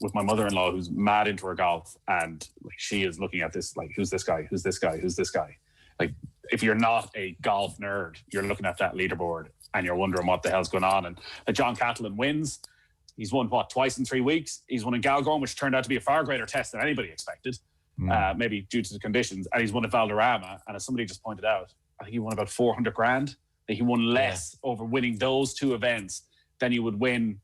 Speaker 8: with my mother-in-law, who's mad into her golf, and like, she is looking at this like, who's this guy? Who's this guy? Who's this guy? Like, if you're not a golf nerd, you're looking at that leaderboard and you're wondering what the hell's going on. And John Catlin wins. He's won, what, twice in 3 weeks? He's won in Galgorm, which turned out to be a far greater test than anybody expected, maybe due to the conditions. And he's won at Valderrama. And as somebody just pointed out, I think he won about 400 grand. He won less over winning those 2 events than you would win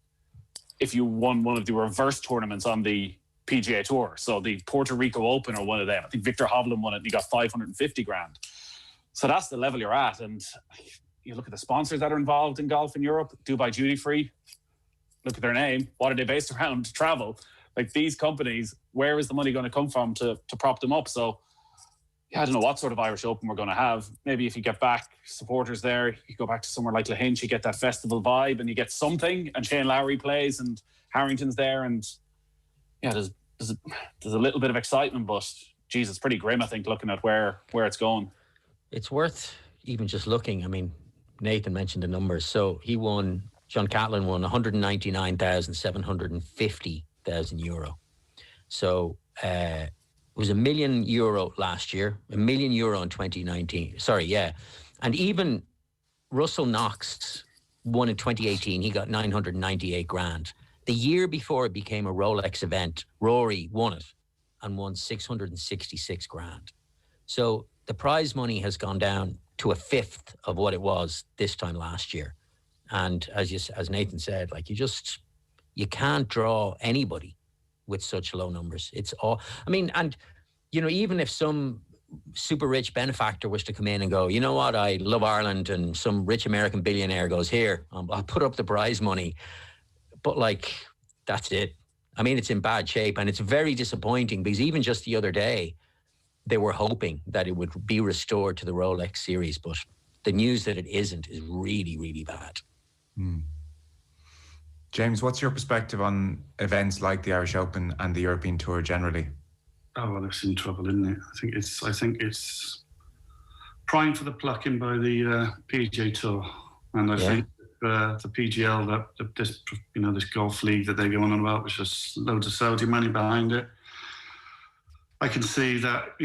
Speaker 8: if you won one of the reverse tournaments on the PGA Tour. So the Puerto Rico Open or one of them. I think Victor Hovland won it and he got 550 grand. So that's the level you're at. And you look at the sponsors that are involved in golf in Europe, Dubai Duty Free, look at their name. What are they based around? Travel. Like, these companies, where is the money going to come from to prop them up? So yeah, I don't know what sort of Irish Open we're going to have. Maybe if you get back supporters there, you go back to somewhere like Lahinch, you get that festival vibe and you get something, and Shane Lowry plays and Harrington's there, and yeah, there's a little bit of excitement, but geez, it's pretty grim, I think, looking at where it's going. It's worth even just looking. I mean, Nathan mentioned the numbers. So John Catlin won 199,750,000 euro. So it was €1 million last year, €1 million in 2019. Sorry, yeah. And even Russell Knox won in 2018. He got 998 grand. The year before it became a Rolex event, Rory won it and won 666 grand. So the prize money has gone down to a fifth of what it was this time last year. And as Nathan said, like, you can't draw anybody with such low numbers. It's all, I mean, and, you know, even if some super rich benefactor was to come in and go, you know what, I love Ireland, and some rich American billionaire goes, here, I'll put up the prize money. But like, that's it. I mean, it's in bad shape, and it's very disappointing because even just the other day, they were hoping that it would be restored to the Rolex series, but the news that it isn't is really, really bad.
Speaker 7: James, what's your perspective on events like the Irish Open and the European Tour generally?
Speaker 10: Oh, well, it's in trouble, isn't it? I think it's prime for the plucking by the PGA Tour, and I think the PGL, this golf league that they're going on about, which has loads of Saudi money behind it. I can see that,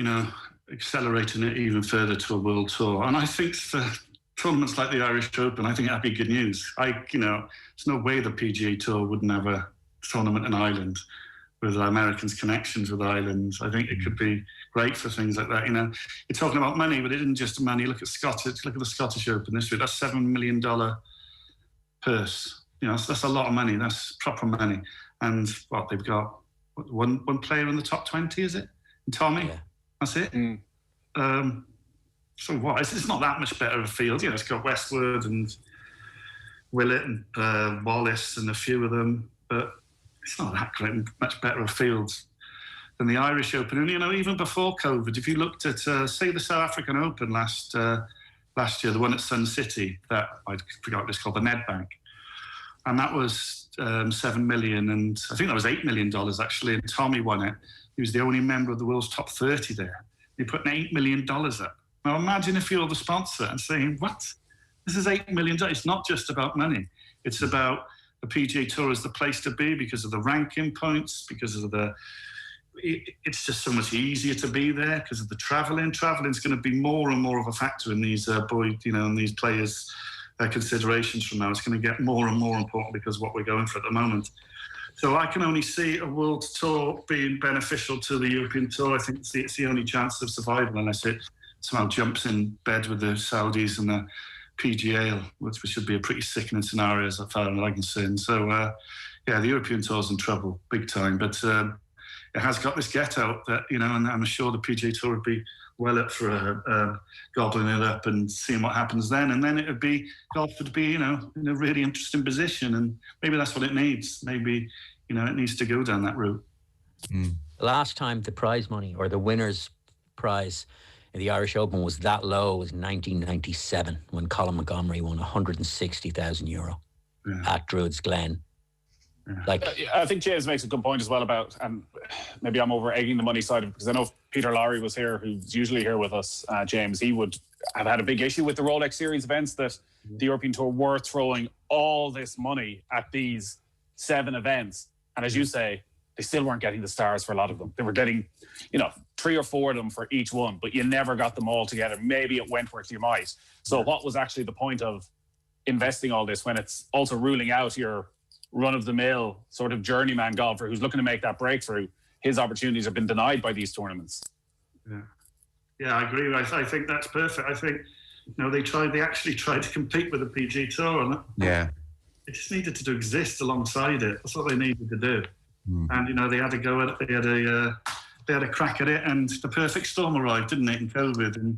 Speaker 10: accelerating it even further to a world tour. And I think for tournaments like the Irish Open, I think that'd be good news. There's no way the PGA Tour wouldn't have a tournament in Ireland with Americans' connections with Ireland. I think it could be great for things like that. You're talking about money, but it isn't just money. Look at the Scottish Open this week. That's $7 million purse. That's a lot of money. That's proper money. And they've got one player in the top 20, is it? And Tommy? Yeah. That's it. So what? It's not that much better of a field. It's got Westwood and Willett and Wallace and a few of them, but it's not that great, much better a field than the Irish Open. And even before COVID, if you looked at say the South African Open last year, the one at Sun City, that I forgot what it's called, the Nedbank, and that was 7 million, and I think that was $8 million actually. And Tommy won it. He was the only member of the world's top 30 there. He put $8 million up. Now imagine if you're the sponsor and saying, "What? This is $8 million." It's not just about money. It's about the PGA Tour is the place to be because of the ranking points, because of it's just so much easier to be there because of the travelling. Travelling's going to be more and more of a factor in these in these players' considerations from now. It's going to get more and more important because of what we're going for at the moment. So I can only see a world tour being beneficial to the European Tour. I think it's the only chance of survival unless it somehow jumps in bed with the Saudis and the PGA, which should be a pretty sickening scenario as far as I'm concerned. So, the European Tour's in trouble, big time. But it has got this get out that, and I'm sure the PGA Tour would be well up for gobbling it up and seeing what happens then. And then golf would be, in a really interesting position. And maybe that's what it needs. Maybe, it needs to go down that route.
Speaker 9: Last time the prize money or the winner's prize in the Irish Open was that low was 1997 when Colin Montgomery won €160,000 at Druids Glen.
Speaker 8: I think James makes a good point as well about, and maybe I'm over egging the money side of it, because I know if Peter Lowry was here, who's usually here with us, James, he would have had a big issue with the Rolex Series events that the European Tour were throwing all this money at these 7 events. And as you say, they still weren't getting the stars for a lot of them. They were getting, 3 or 4 of them for each one, but you never got them all together. Maybe at Wentworth you might. So what was actually the point of investing all this when it's also ruling out your run-of-the-mill sort of journeyman golfer who's looking to make that breakthrough? His opportunities have been denied by these tournaments.
Speaker 10: Yeah, I agree. I think that's perfect. I think, they actually tried to compete with the PGA Tour, and it just needed to exist alongside it. That's what they needed to do. And they had to go at it. They had a crack at it, and the perfect storm arrived, didn't it, in COVID? And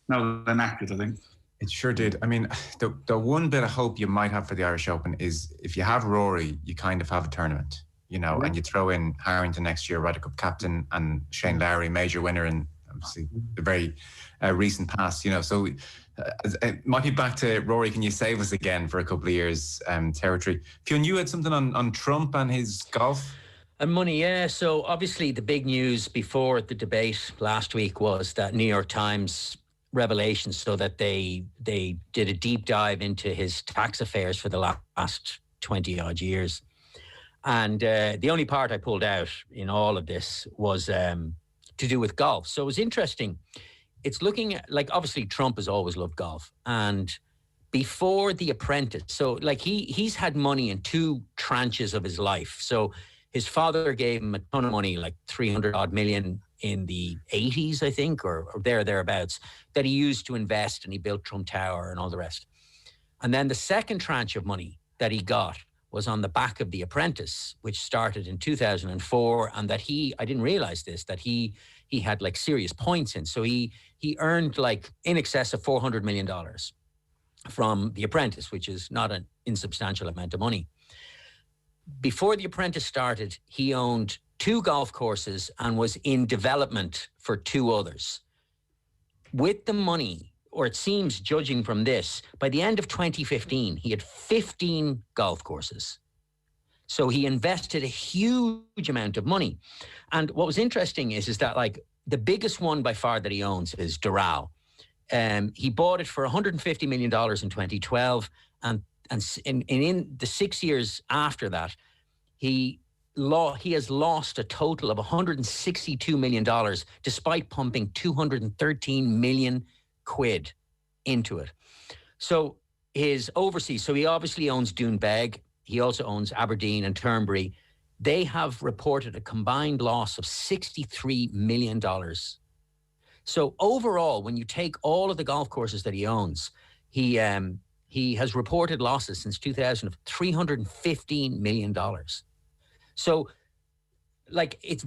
Speaker 10: now they're knackered, I think.
Speaker 7: It sure did. I mean, the one bit of hope you might have for the Irish Open is if you have Rory, you kind of have a tournament, and you throw in Harrington next year, Ryder Cup captain, and Shane Lowry, major winner in obviously the very recent past, So it might be back to Rory, can you save us again for a couple of years territory. Fionn, you had something on Trump and his golf?
Speaker 9: And money, yeah. So obviously the big news before the debate last week was that New York Times revelations, so that they did a deep dive into his tax affairs for the last 20 odd years. And the only part I pulled out in all of this was to do with golf. So it was interesting. It's looking at, obviously Trump has always loved golf, and before The Apprentice, so he's had money in 2 tranches of his life. So his father gave him a ton of money, like 300 odd million in the 80s, I think, or thereabouts, that he used to invest, and he built Trump Tower and all the rest. And then the second tranche of money that he got was on the back of The Apprentice, which started in 2004, and that I didn't realize this, that he had serious points in. So he earned in excess of $400 million from The Apprentice, which is not an insubstantial amount of money. Before The Apprentice started, he owned 2 golf courses and was in development for 2 others. With the money, or it seems, judging from this, by the end of 2015, he had 15 golf courses. So he invested a huge amount of money. And what was interesting is that the biggest one by far that he owns is Doral. He bought it for $150 million in 2012, and in the 6 years after that, he he has lost a total of $162 million, despite pumping 213 million quid into it. So his overseas, so he obviously owns Doonbeg. He also owns Aberdeen and Turnberry. They have reported a combined loss of $63 million. So overall, when you take all of the golf courses that he owns, he has reported losses since 2000 of $315 million. So, like, it's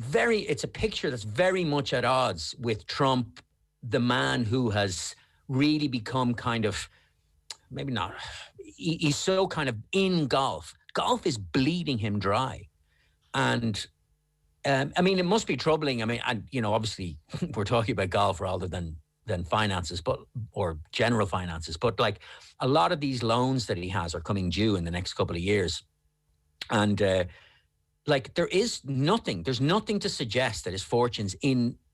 Speaker 9: a picture that's very much at odds with Trump, the man who has really become kind of, maybe not, he's so kind of in golf. Golf is bleeding him dry. And, I mean, it must be troubling. I mean, obviously we're talking about golf rather than finances, or general finances. But like, a lot of these loans that he has are coming due in the next couple of years. And, there's nothing to suggest that his fortunes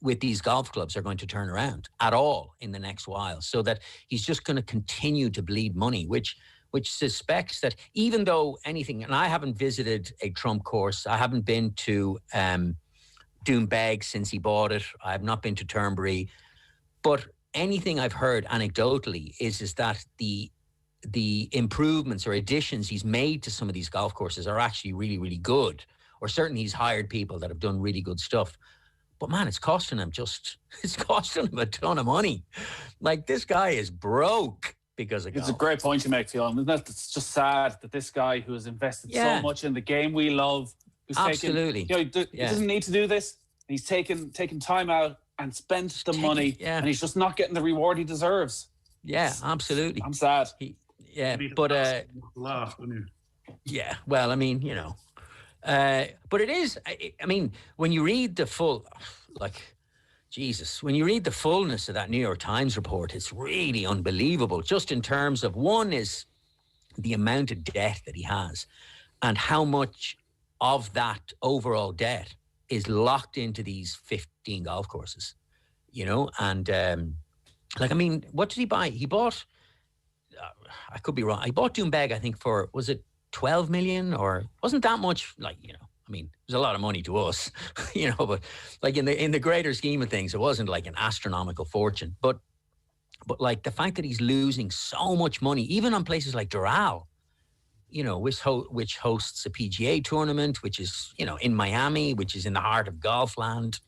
Speaker 9: with these golf clubs are going to turn around at all in the next while, so that he's just going to continue to bleed money, which suspects that even though anything, and I haven't visited a Trump course, I haven't been to Doonbeg since he bought it, I have not been to Turnberry, but anything I've heard anecdotally is that the improvements or additions he's made to some of these golf courses are actually really, really good. Or certainly he's hired people that have done really good stuff. But man, it's costing him a ton of money. Like, this guy is broke because of golf.
Speaker 8: It's a great point you make, Fionn, isn't it? It's just sad that this guy who has invested so much in the game we love, who's
Speaker 9: absolutely,
Speaker 8: he doesn't need to do this. He's taken time out and spent the money, and he's just not getting the reward he deserves.
Speaker 9: Yeah, absolutely.
Speaker 8: I'm sad.
Speaker 10: Laugh, wouldn't you?
Speaker 9: Yeah, well, I mean, but it is, I mean, when you read the when you read the fullness of that New York Times report, it's really unbelievable, just in terms of, one is the amount of debt that he has and how much of that overall debt is locked into these 15 golf courses, and I mean, what did he buy? He bought, I could be wrong, he bought Doonbeg, I think, for, was it 12 million, or wasn't that much? I mean, it was a lot of money to us, but like in the greater scheme of things, it wasn't like an astronomical fortune. But like, the fact that he's losing so much money, even on places like Doral, which hosts a PGA tournament, which is, in Miami, which is in the heart of golf land.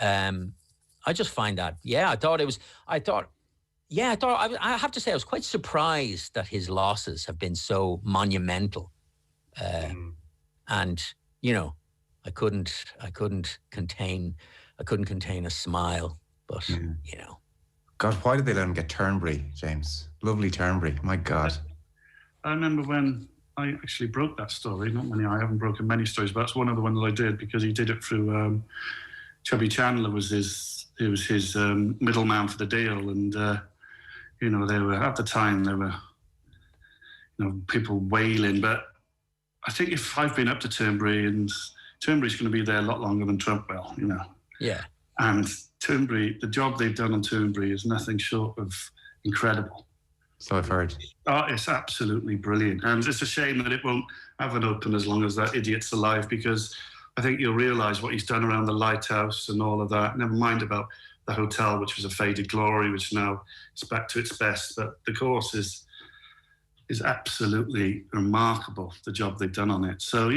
Speaker 9: I just find that, I have to say, I was quite surprised that his losses have been so monumental. And, I couldn't contain a smile, but,
Speaker 7: God, why did they let him get Turnberry, James? Lovely Turnberry, my God.
Speaker 10: I remember when I actually broke that story. I haven't broken many stories, but that's one of the ones that I did, because he did it through Chubby Chandler was his middleman for the deal, and they were, at the time, there were people wailing. But I think if I've been up to Turnberry, and Turnberry's going to be there a lot longer than Trump will,
Speaker 9: Yeah.
Speaker 10: And Turnberry, the job they've done on Turnberry is nothing short of incredible.
Speaker 7: So I've heard.
Speaker 10: Oh, it's absolutely brilliant. And it's a shame that it won't have an open as long as that idiot's alive, because I think you'll realise what he's done around the lighthouse and all of that. Never mind about the hotel, which was a faded glory, which now is back to its best. But the course is absolutely remarkable, the job they've done on it. So,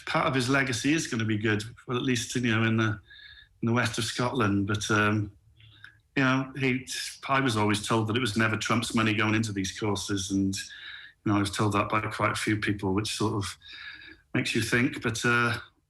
Speaker 10: part of his legacy is going to be good, well, at least, in the west of Scotland. But, I was always told that it was never Trump's money going into these courses. And, I was told that by quite a few people, which sort of makes you think. But,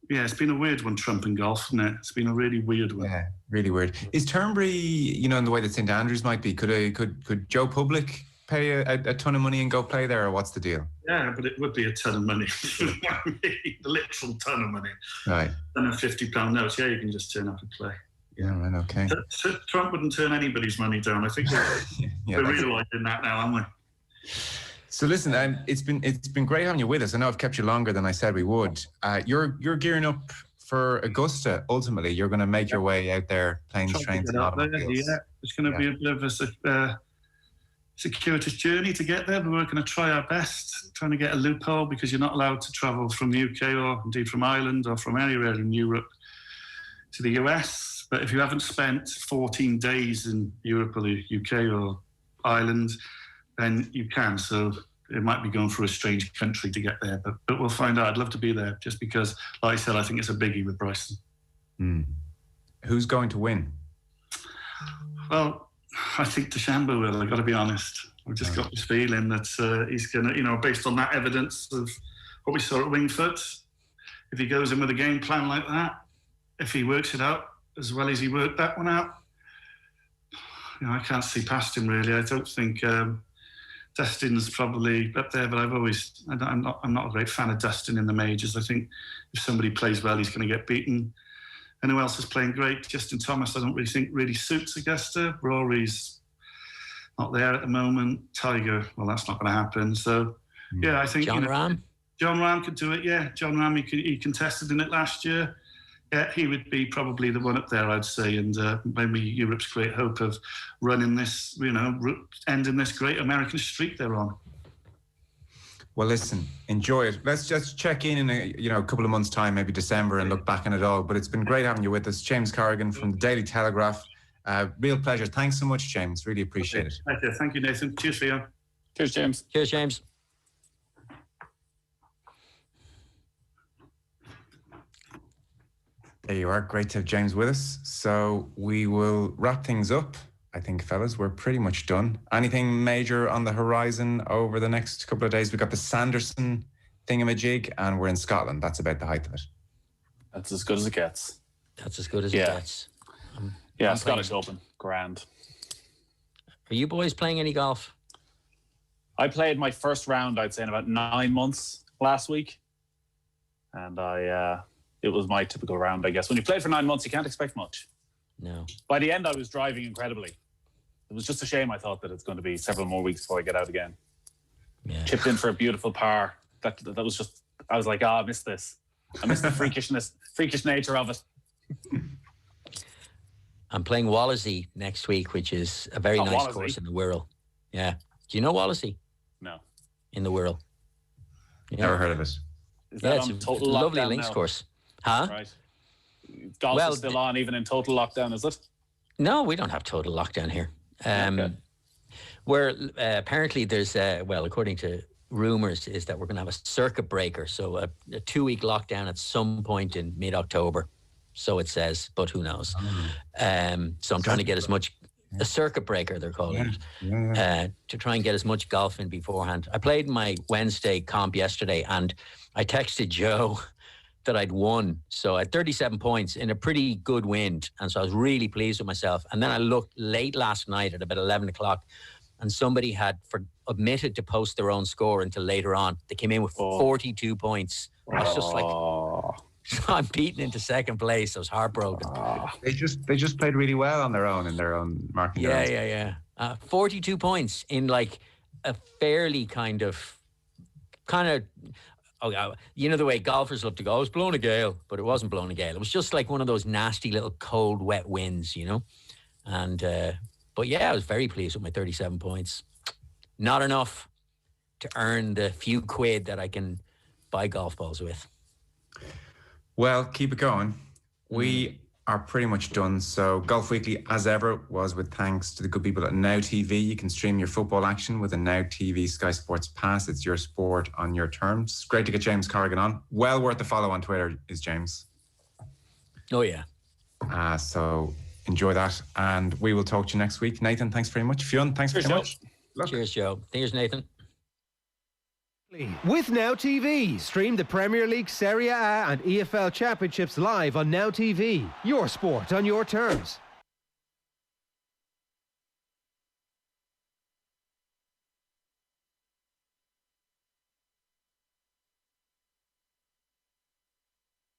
Speaker 10: it's been a weird one, Trump and golf, isn't it? It's been a really weird one.
Speaker 7: Yeah, really weird. Is Turnberry, in the way that St Andrews might be, could Joe Public pay a ton of money and go play there, or what's the deal?
Speaker 10: Yeah, but it would be a ton of money. A literal ton of money.
Speaker 7: Right.
Speaker 10: And a £50 notes. Yeah, you can just turn up and play.
Speaker 7: Yeah, right, okay.
Speaker 10: Trump wouldn't turn anybody's money down. I think we're realising that now, aren't we?
Speaker 7: So listen, it's been great having you with us. I know I've kept you longer than I said we would. You're gearing up for Augusta. Ultimately, you're going to make your way out there, planes, trains, and automobiles.
Speaker 10: Yeah, it's going to be a bit of circuitous journey to get there, but we're going to try our best, trying to get a loophole, because you're not allowed to travel from the UK or indeed from Ireland or from anywhere in Europe to the US. But if you haven't spent 14 days in Europe or the UK or Ireland, then you can. So it might be going through a strange country to get there, but we'll find out. I'd love to be there, just because, like I said, I think it's a biggie with Bryson.
Speaker 7: Who's going to win?
Speaker 10: Well, I think Dechambeau will, I've got to be honest. I've just got this feeling that he's going to, based on that evidence of what we saw at Wingfoot, if he goes in with a game plan like that, if he works it out as well as he worked that one out, I can't see past him, really. I don't think Dustin's probably up there, but I'm not a great fan of Dustin in the majors. I think if somebody plays well, he's going to get beaten. And who else is playing great? Justin Thomas, I don't really think really suits Augusta. Rory's not there at the moment. Tiger, well, that's not going to happen. So, yeah, I think...
Speaker 9: John Rahm?
Speaker 10: John Rahm could do it, yeah. John Rahm, he contested in it last year. Yeah, he would be probably the one up there, I'd say. And maybe Europe's great hope of running this, ending this great American streak they're on.
Speaker 7: Well, listen, enjoy it. Let's just check in a couple of months' time, maybe December, and look back on it all. But it's been great having you with us. James Corrigan from the Daily Telegraph. Real pleasure. Thanks so much, James. Really appreciate it.
Speaker 10: Thank you, Nathan. Cheers, Fionn.
Speaker 8: Cheers, James.
Speaker 9: Cheers, James.
Speaker 7: There you are. Great to have James with us. So we will wrap things up. I think, fellas, we're pretty much done. Anything major on the horizon over the next couple of days? We've got the Sanderson thingamajig, and we're in Scotland. That's about the height of it.
Speaker 8: That's as good as it gets.
Speaker 9: That's as good as it gets. I'm
Speaker 8: Scottish Open. Grand.
Speaker 9: Are you boys playing any golf?
Speaker 8: I played my first round, I'd say, in about 9 months last week. And it was my typical round, I guess. When you play for 9 months, you can't expect much.
Speaker 9: No.
Speaker 8: By the end, I was driving incredibly. It was just a shame. I thought that it's going to be several more weeks before I get out again.
Speaker 9: Yeah.
Speaker 8: Chipped in for a beautiful par. That was just, I was like, I missed this. I missed the freakish nature of it.
Speaker 9: I'm playing Wallasey next week, which is a very nice
Speaker 8: Wallasey.
Speaker 9: course in the Wirral. Yeah. Do you know Wallasey?
Speaker 8: No.
Speaker 9: In the Wirral. Yeah.
Speaker 7: Never heard of it.
Speaker 9: It's a lovely links course. Huh?
Speaker 8: Right. Golf is still on, even in total lockdown, is it?
Speaker 9: No, we don't have total lockdown here. Where apparently there's, according to rumours, is that we're going to have a circuit breaker. So a 2-week lockdown at some point in mid-October. So it says, but who knows? So I'm trying to get as much, a circuit breaker, they're calling it, to try and get as much golf in beforehand. I played my Wednesday comp yesterday, and I texted Joe that I'd won. So I had 37 points in a pretty good wind. And so I was really pleased with myself. And then I looked late last night at about 11 o'clock, and somebody had omitted to post their own score until later on. They came in with 42 points. I was just like, I'm beaten into second place. I was heartbroken.
Speaker 7: They just played really well on their own in their own marking.
Speaker 9: Yeah. 42 points in like a fairly kind of, you know the way golfers love to go, it's blowing a gale, but it wasn't blowing a gale. It was just like one of those nasty little cold, wet winds, And, but yeah, I was very pleased with my 37 points. Not enough to earn the few quid that I can buy golf balls with.
Speaker 7: Well, keep it going. We are pretty much done. So Golf Weekly, as ever, was with thanks to the good people at Now TV. You can stream your football action with a Now TV Sky Sports Pass. It's your sport on your terms. Great to get James Corrigan on. Well worth the follow on Twitter is James.
Speaker 9: Oh, yeah.
Speaker 7: So enjoy that. And we will talk to you next week. Nathan, thanks very much. Fionn, thanks very much.
Speaker 9: Cheers, Joe. Cheers, Nathan.
Speaker 1: With Now TV, stream the Premier League, Serie A and EFL Championships live on Now TV. Your sport on your terms.